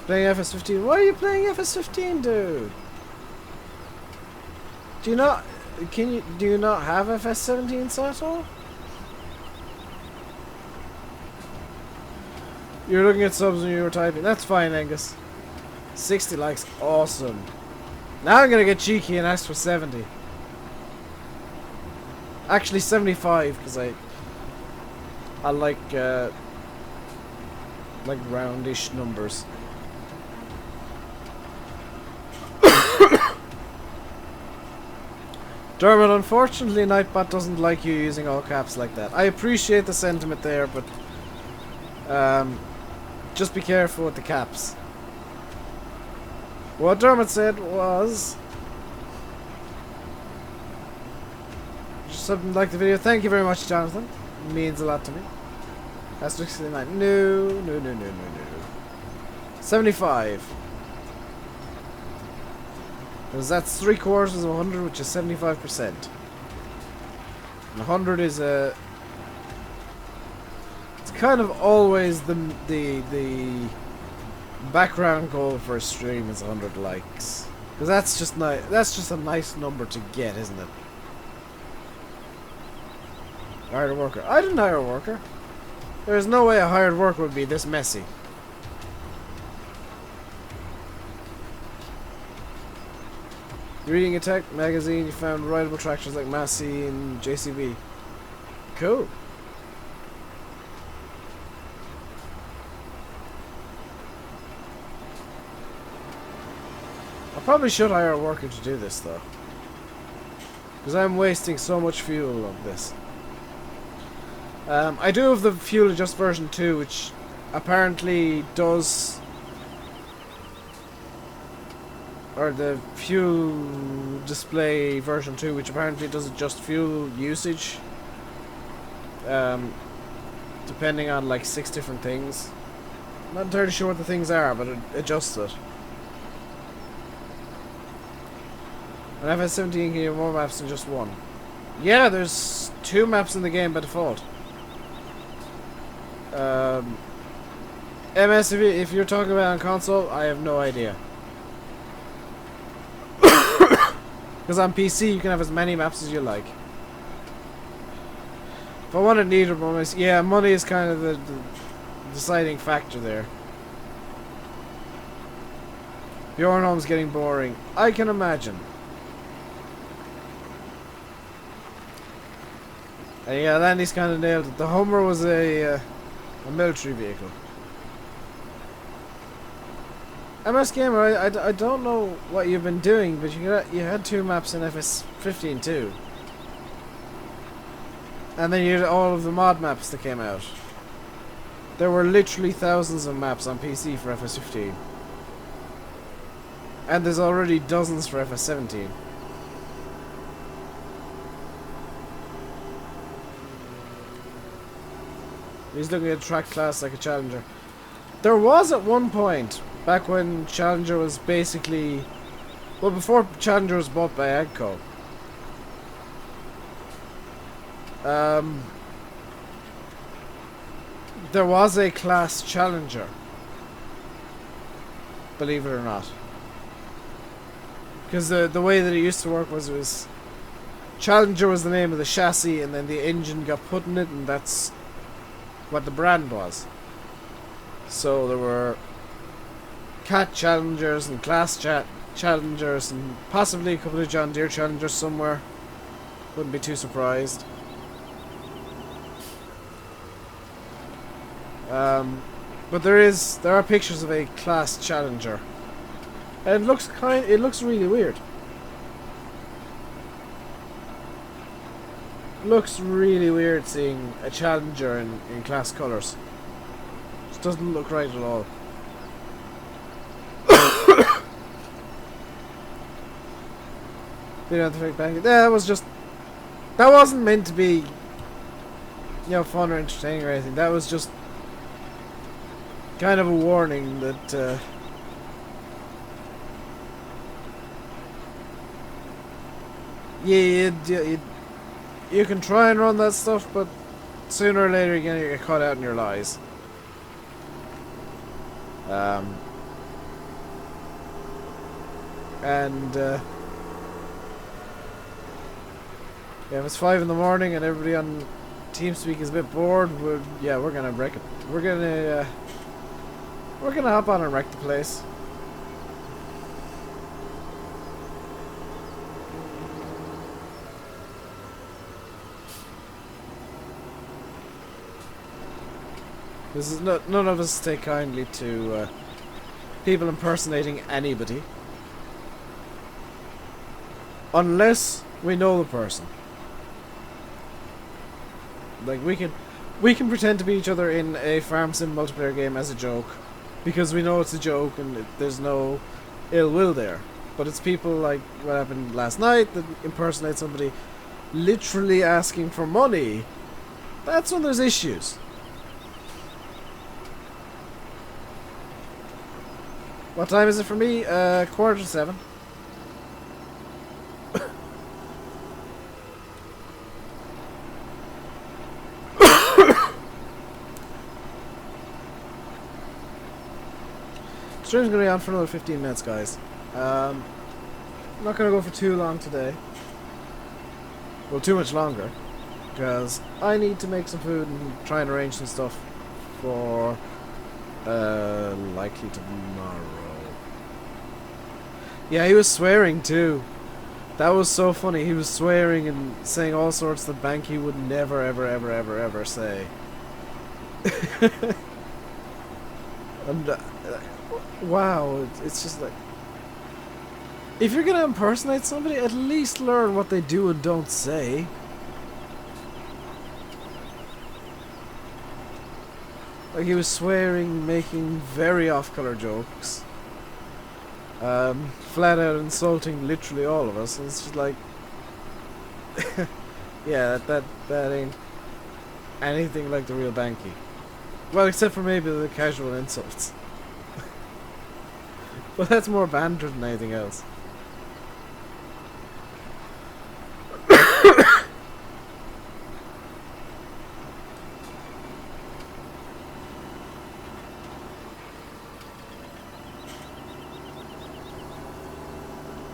Playing FS15. Why are you playing FS15, dude? Do you not... do you not have FS17, Sato? You were looking at subs when you were typing. That's fine, Angus. 60 likes. Awesome. Now I'm gonna get cheeky and ask for 70. Actually 75, because I like roundish numbers. Dermot, unfortunately Nightbot doesn't like you using all caps like that. I appreciate the sentiment there, but just be careful with the caps. What Dermot said was just something like the video. Thank you very much, Jonathan. It means a lot to me. That's 69. No. 75. Because that's 3/4 of 100, which is 75%. And 100 is a... It's kind of always the background goal for a stream is 100 likes. Because that's just nice. That's just a nice number to get, isn't it? Hired a worker. I didn't hire a worker. There's no way a hired worker would be this messy. Reading a tech magazine, you found rideable tractors like Massey and JCB. Cool. I probably should hire a worker to do this though, because I'm wasting so much fuel on this. I do have the Fuel Adjust version 2, which apparently does... Or the fuel display version 2, which apparently does adjust fuel usage. Depending on like 6 different things. I'm not entirely sure what the things are, but it adjusts it. On FS17 can you have more maps than just one? Yeah, there's 2 maps in the game by default. MS, if you're talking about on console, I have no idea. Because on PC you can have as many maps as you like. If I wanted neither, but yeah, money is kind of the deciding factor there. Your home's getting boring. I can imagine. And yeah, Landy's kind of nailed it. The Hummer was a military vehicle. MS Gamer, I don't know what you've been doing, but you had 2 maps in FS15 too. And then you had all of the mod maps that came out. There were literally thousands of maps on PC for FS15. And there's already dozens for FS17. He's looking at track class like a Challenger. There was at one point, back when Challenger was basically... Well, before Challenger was bought by AGCO. There was a class Challenger. Believe it or not. Because the way that it used to work was Challenger was the name of the chassis, and then the engine got put in it, and that's what the brand was. So there were Cat Challengers and Class Challengers and possibly a couple of John Deere Challengers somewhere. Wouldn't be too surprised. But there are pictures of a Class Challenger. And it looks really weird. Looks really weird seeing a Challenger in class colours. Just doesn't look right at all. That wasn't meant to be, you know, fun or entertaining or anything. That was just kind of a warning that you can try and run that stuff, but sooner or later you're gonna get caught out in your lies. Yeah, if it's 5 in the morning and everybody on TeamSpeak is a bit bored, we're gonna wreck it. We're gonna hop on and wreck the place. This is none of us take kindly to people impersonating anybody, unless we know the person. Like we can pretend to be each other in a farm sim multiplayer game as a joke, because we know it's a joke and there's no ill will there. But it's people like what happened last night that impersonate somebody literally asking for money. That's when there's issues. What time is it for me? 6:45. Stream's gonna be on for another 15 minutes, guys. I'm not gonna go for too long today. Well, too much longer, because I need to make some food and try and arrange some stuff for likely tomorrow. Yeah, he was swearing too. That was so funny. He was swearing and saying all sorts that Banky would never, ever, ever, ever, ever say. And wow, it's just like, if you're gonna impersonate somebody, at least learn what they do and don't say. Like, he was swearing, making very off-color jokes, flat out insulting literally all of us, and it's just like, yeah, that ain't anything like the real Banky. Well, except for maybe the casual insults. But that's more banter than anything else.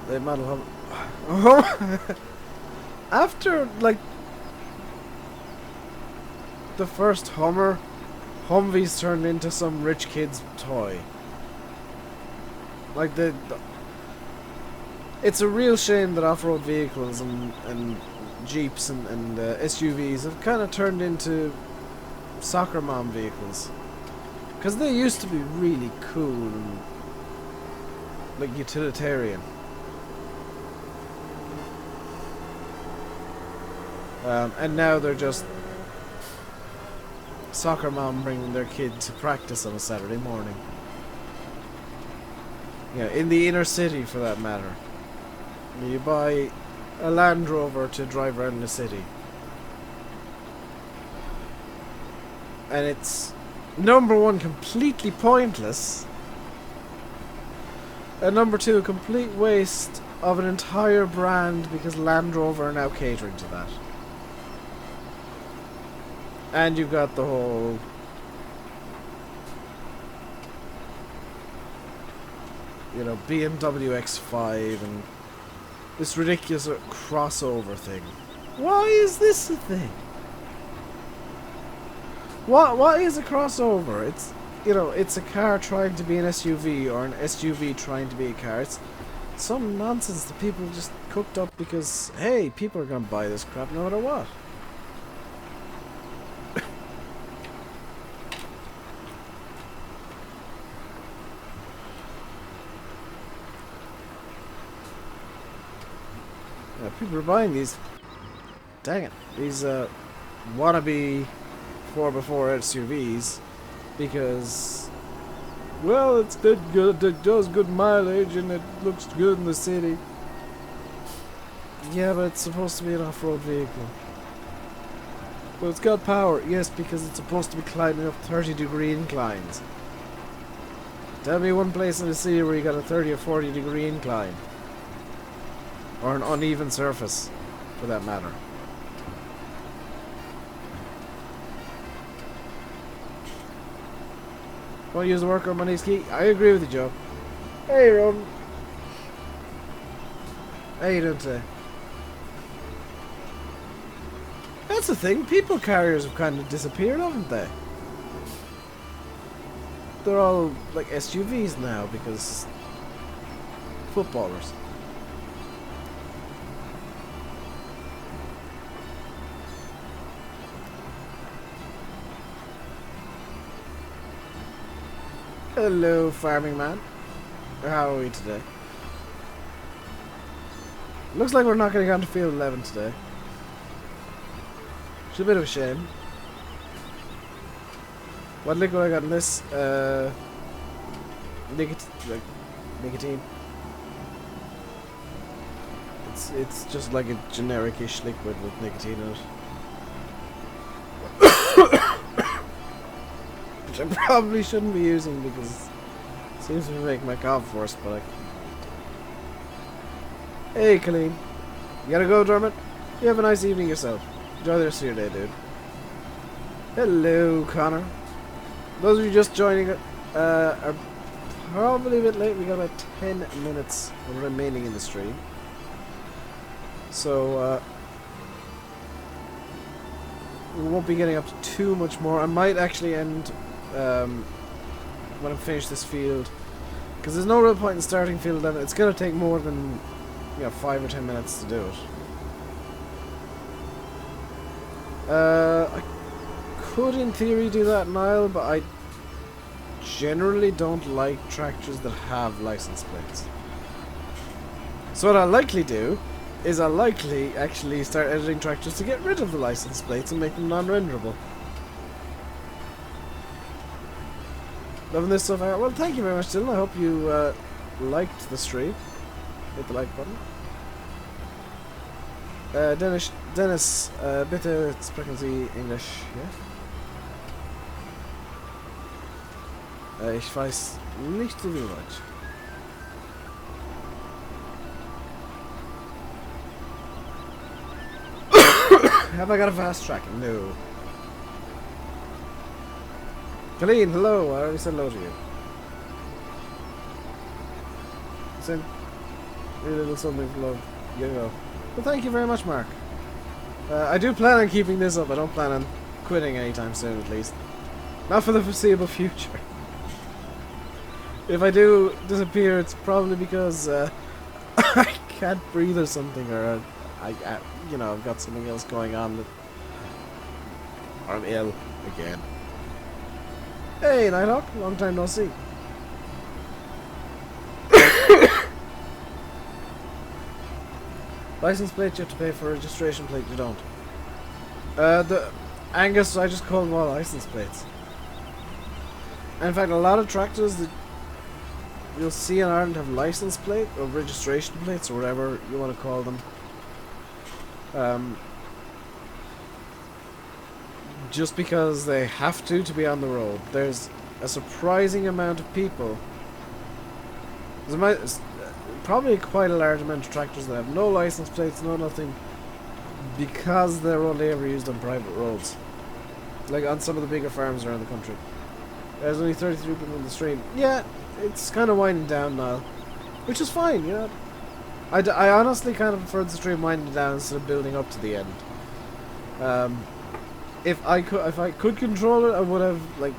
They model after like the first Humvees turned into some rich kid's toy. Like it's a real shame that off-road vehicles and Jeeps and SUVs have kind of turned into soccer mom vehicles, because they used to be really cool and like utilitarian. And now they're just soccer mom bringing their kid to practice on a Saturday morning. Yeah, in the inner city for that matter. You buy a Land Rover to drive around the city. And it's, number one, completely pointless. And number two, a complete waste of an entire brand, because Land Rover are now catering to that. And you've got the whole BMW X5 and this ridiculous crossover thing. Why is this a thing? What is a crossover? It's, it's a car trying to be an SUV, or an SUV trying to be a car. It's some nonsense that people just cooked up because, hey, people are gonna buy this crap no matter what. People are buying these. Dang it. These wannabe 4x4 SUVs because, well, it's good, it does good mileage and it looks good in the city. Yeah, but it's supposed to be an off-road vehicle. But it's got power, yes, because it's supposed to be climbing up 30-degree inclines. Tell me one place in the city where you got a 30 or 40-degree incline. Or an uneven surface, for that matter. Want to use the worker on my nice key? I agree with you, Joe. Hey, Ron. How you doing today? That's the thing. People carriers have kind of disappeared, haven't they? They're all like SUVs now because footballers. Hello, farming man. How are we today? Looks like we're not going to get onto field 11 today. It's a bit of a shame. What liquid I got in this? Nicotine. It's just like a generic-ish liquid with nicotine in it. Which I probably shouldn't be using because it seems to be making my cough worse, but Hey, Colleen. You gotta go, Dermot? You have a nice evening yourself. Enjoy the rest of your day, dude. Hello, Connor. Those of you just joining are probably a bit late. We got about 10 minutes remaining in the stream. So, we won't be getting up to too much more. I might actually end when I finish this field, because there's no real point in starting field 11. It's going to take more than 5 or 10 minutes to do it. I could in theory do that now, but I generally don't like tractors that have license plates. So what I'll likely do is I'll likely actually start editing tractors to get rid of the license plates and make them non-renderable. Loving this so far. Well, thank you very much, Dylan. I hope you liked the stream. Hit the like button. Dennis, bitte sprechen Sie English, ja? Ich weiß nicht so viel Deutsch. Have I got a fast track? No. Colleen, hello. I already said hello to you. Send a little something for love. You go. Well, thank you very much, Mark. I do plan on keeping this up. I don't plan on quitting anytime soon, at least. Not for the foreseeable future. If I do disappear, it's probably because I can't breathe or something, or I've got something else going on that, or I'm ill again. Hey, Nighthawk, long time no see. License plate, you have to pay for registration plate, you don't. Angus, I just call them all license plates. And in fact, a lot of tractors that you'll see in Ireland have license plate or registration plates or whatever you want to call them. Just because they have to be on the road. There's a surprising amount of people. There's probably quite a large amount of tractors that have no license plates, no nothing, because they're only ever used on private roads. Like on some of the bigger farms around the country. There's only 33 people in the stream. Yeah, it's kind of winding down now, which is fine, you know. I honestly kind of prefer the stream winding down instead of building up to the end. If I could control it, I would have like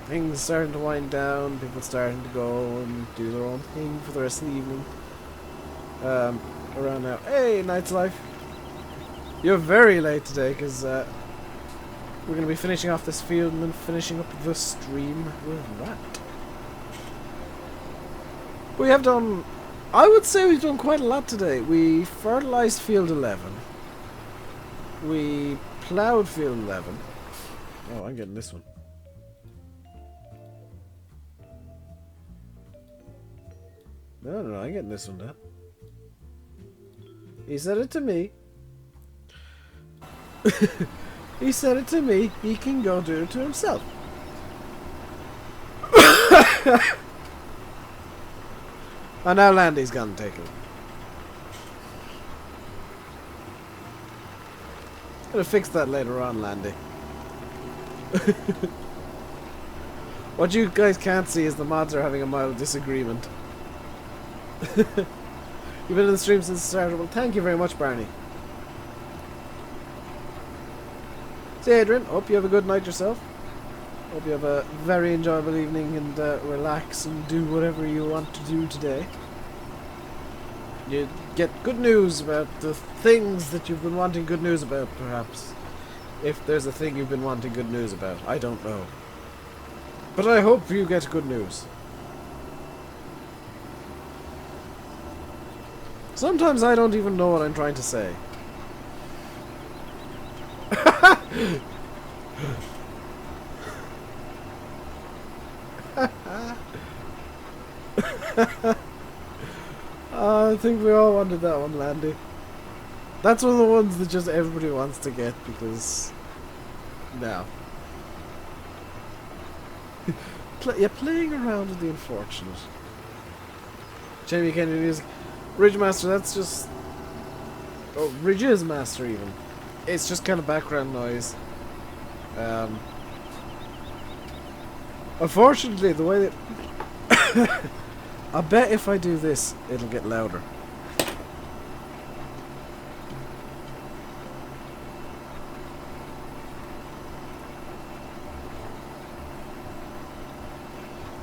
things starting to wind down, people starting to go and do their own thing for the rest of the evening. Around now. Hey, Night's Life. You're very late today because we're going to be finishing off this field and then finishing up the stream with that. We have done I would say we've done quite a lot today. We fertilized field 11. We plowed field 11. Oh, I'm getting this one. No, I'm getting this one, Dad. He said it to me. He said it to me. He can go do it to himself. And now Landy's gonna take it. I'm gonna fix that later on, Landy. What you guys can't see is the mods are having a mild disagreement. You've been in the stream since the start. Well, thank you very much, Barney. See, Adrian, hope you have a good night yourself. Hope you have a very enjoyable evening and relax and do whatever you want to do today. You get good news about the things that you've been wanting good news about, perhaps. If there's a thing you've been wanting good news about. I don't know. But I hope you get good news. Sometimes I don't even know what I'm trying to say. I think we all wanted that one, Landy. That's one of the ones that just everybody wants to get because... No. Yeah, playing around with the unfortunate. Jamie Kennedy music. Ridgemaster, that's just... Oh, Ridge's Master even. It's just kind of background noise. Unfortunately, the way that... I bet if I do this, it'll get louder.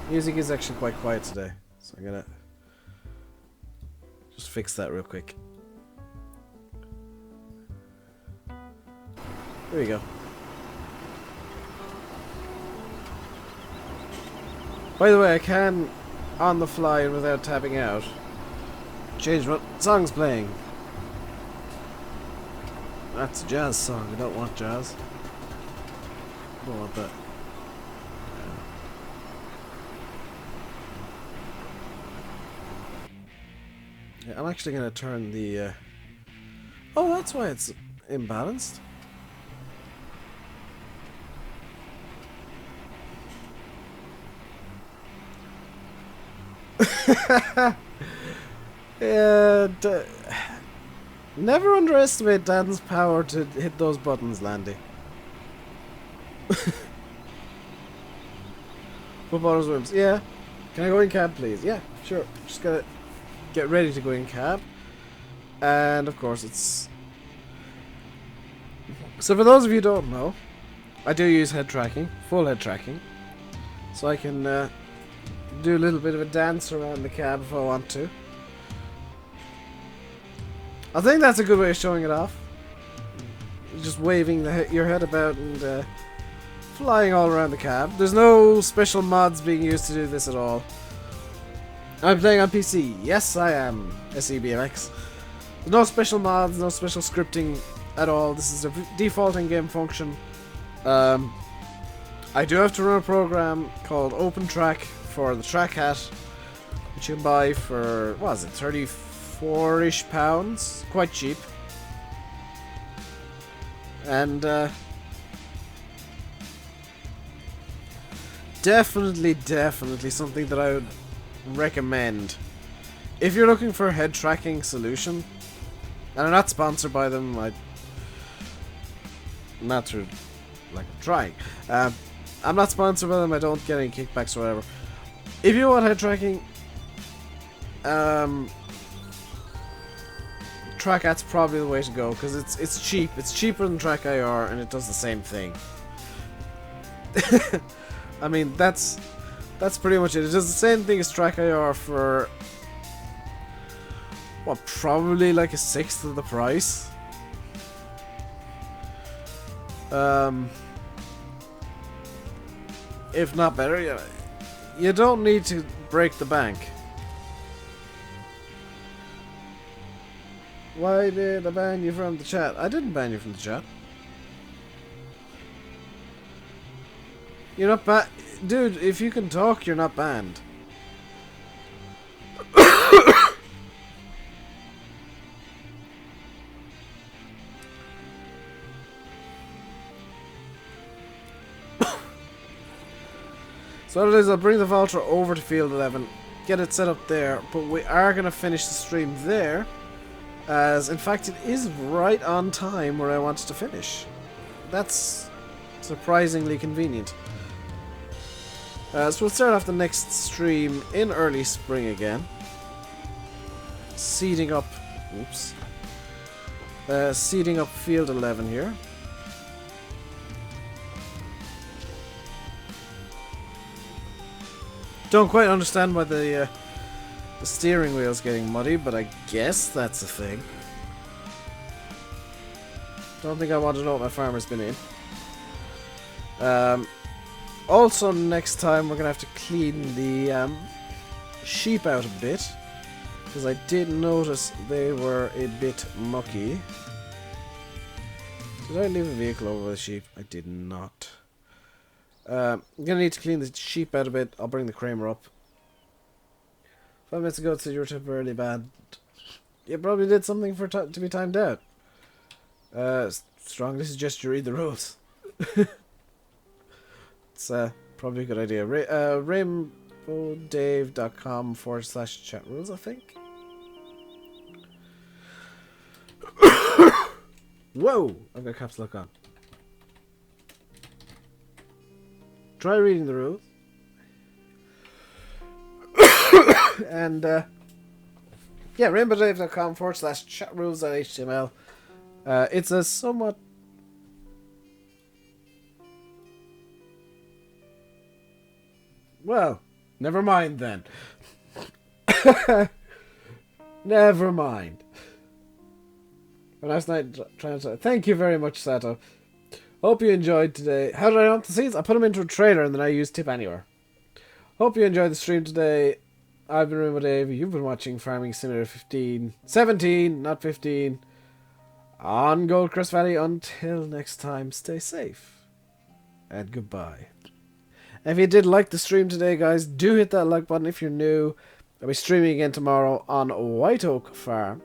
Music is actually quite quiet today, so I'm gonna just fix that real quick. There we go. By the way, I can, on the fly and without tapping out, change what song's playing. That's a jazz song. I don't want jazz. I don't want that. Yeah, I'm actually going to turn the... Oh, that's why it's imbalanced. Yeah, never underestimate Dan's power to hit those buttons, Landy. Footballers wins. Yeah. Can I go in cab, please? Yeah, sure. Just gotta get ready to go in cab. And, of course, it's... So, for those of you who don't know, I do use head tracking, full head tracking. So I can do a little bit of a dance around the cab if I want to. I think that's a good way of showing it off. Just waving your head about and flying all around the cab. There's no special mods being used to do this at all. I'm playing on PC. Yes, I am. SEBMX. There's no special mods, no special scripting at all. This is a default in-game function. I do have to run a program called OpenTrack for the track hat, which you can buy for, what is it, 34-ish pounds? Quite cheap. And definitely something that I would recommend if you're looking for a head tracking solution. And I'm not sponsored by them. Not through, like, trying. I'm not sponsored by them. I don't get any kickbacks or whatever. If you want head tracking, TrackAt's probably the way to go because it's cheap. It's cheaper than TrackIR and it does the same thing. I mean, that's pretty much it. It does the same thing as TrackIR for what, probably like a sixth of the price. If not better. You don't need to break the bank. Why did I ban you from the chat? I didn't ban you from the chat. You're not banned. Dude, if you can talk, you're not banned. So what it is, I'll bring the Valtra over to field 11, get it set up there, but we are going to finish the stream there, as in fact it is right on time where I wanted to finish. That's surprisingly convenient. So we'll start off the next stream in early spring again. Seeding up, oops. Seeding up field 11 here. Don't quite understand why the steering wheel's getting muddy, but I guess that's a thing. Don't think I want to know what my farmer's been in. Also, next time we're going to have to clean the sheep out a bit, because I did notice they were a bit mucky. Did I leave a vehicle over the sheep? I did not. I'm going to need to clean the sheep out a bit. I'll bring the Kramer up. 5 minutes ago it said you were temporarily bad. You probably did something for to be timed out. Strongly suggest you read the rules. It's probably a good idea. RainbowDave.com/chat rules, I think. Whoa! I've got caps lock on. Try reading the rules. And, yeah, RainbowDave.com/chat rules.html. It's a somewhat... Well, never mind then. Never mind. A nice night trying to... Thank you very much, Sato. Hope you enjoyed today. How did I dump the seeds? I put them into a trailer and then I used Tip Anywhere. Hope you enjoyed the stream today. I've been RainbowDave. You've been watching Farming Simulator 17, not 15. On Goldcrest Valley. Until next time, stay safe. And goodbye. And if you did like the stream today, guys, do hit that like button if you're new. I'll be streaming again tomorrow on White Oak Farm.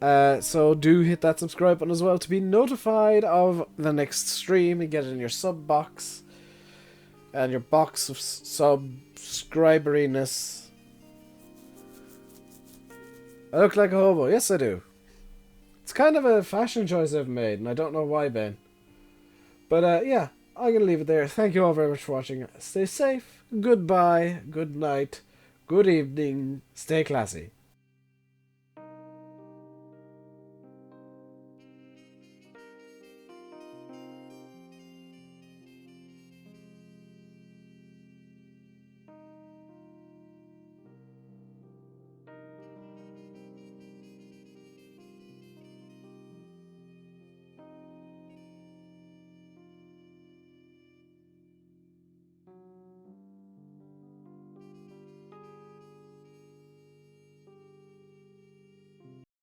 So do hit that subscribe button as well to be notified of the next stream and get it in your sub box and your box of subscriberiness. I look like a hobo. Yes, I do. It's kind of a fashion choice I've made, and I don't know why, Ben. But yeah, I'm gonna leave it there. Thank you all very much for watching. Stay safe. Goodbye. Good night. Good evening. Stay classy.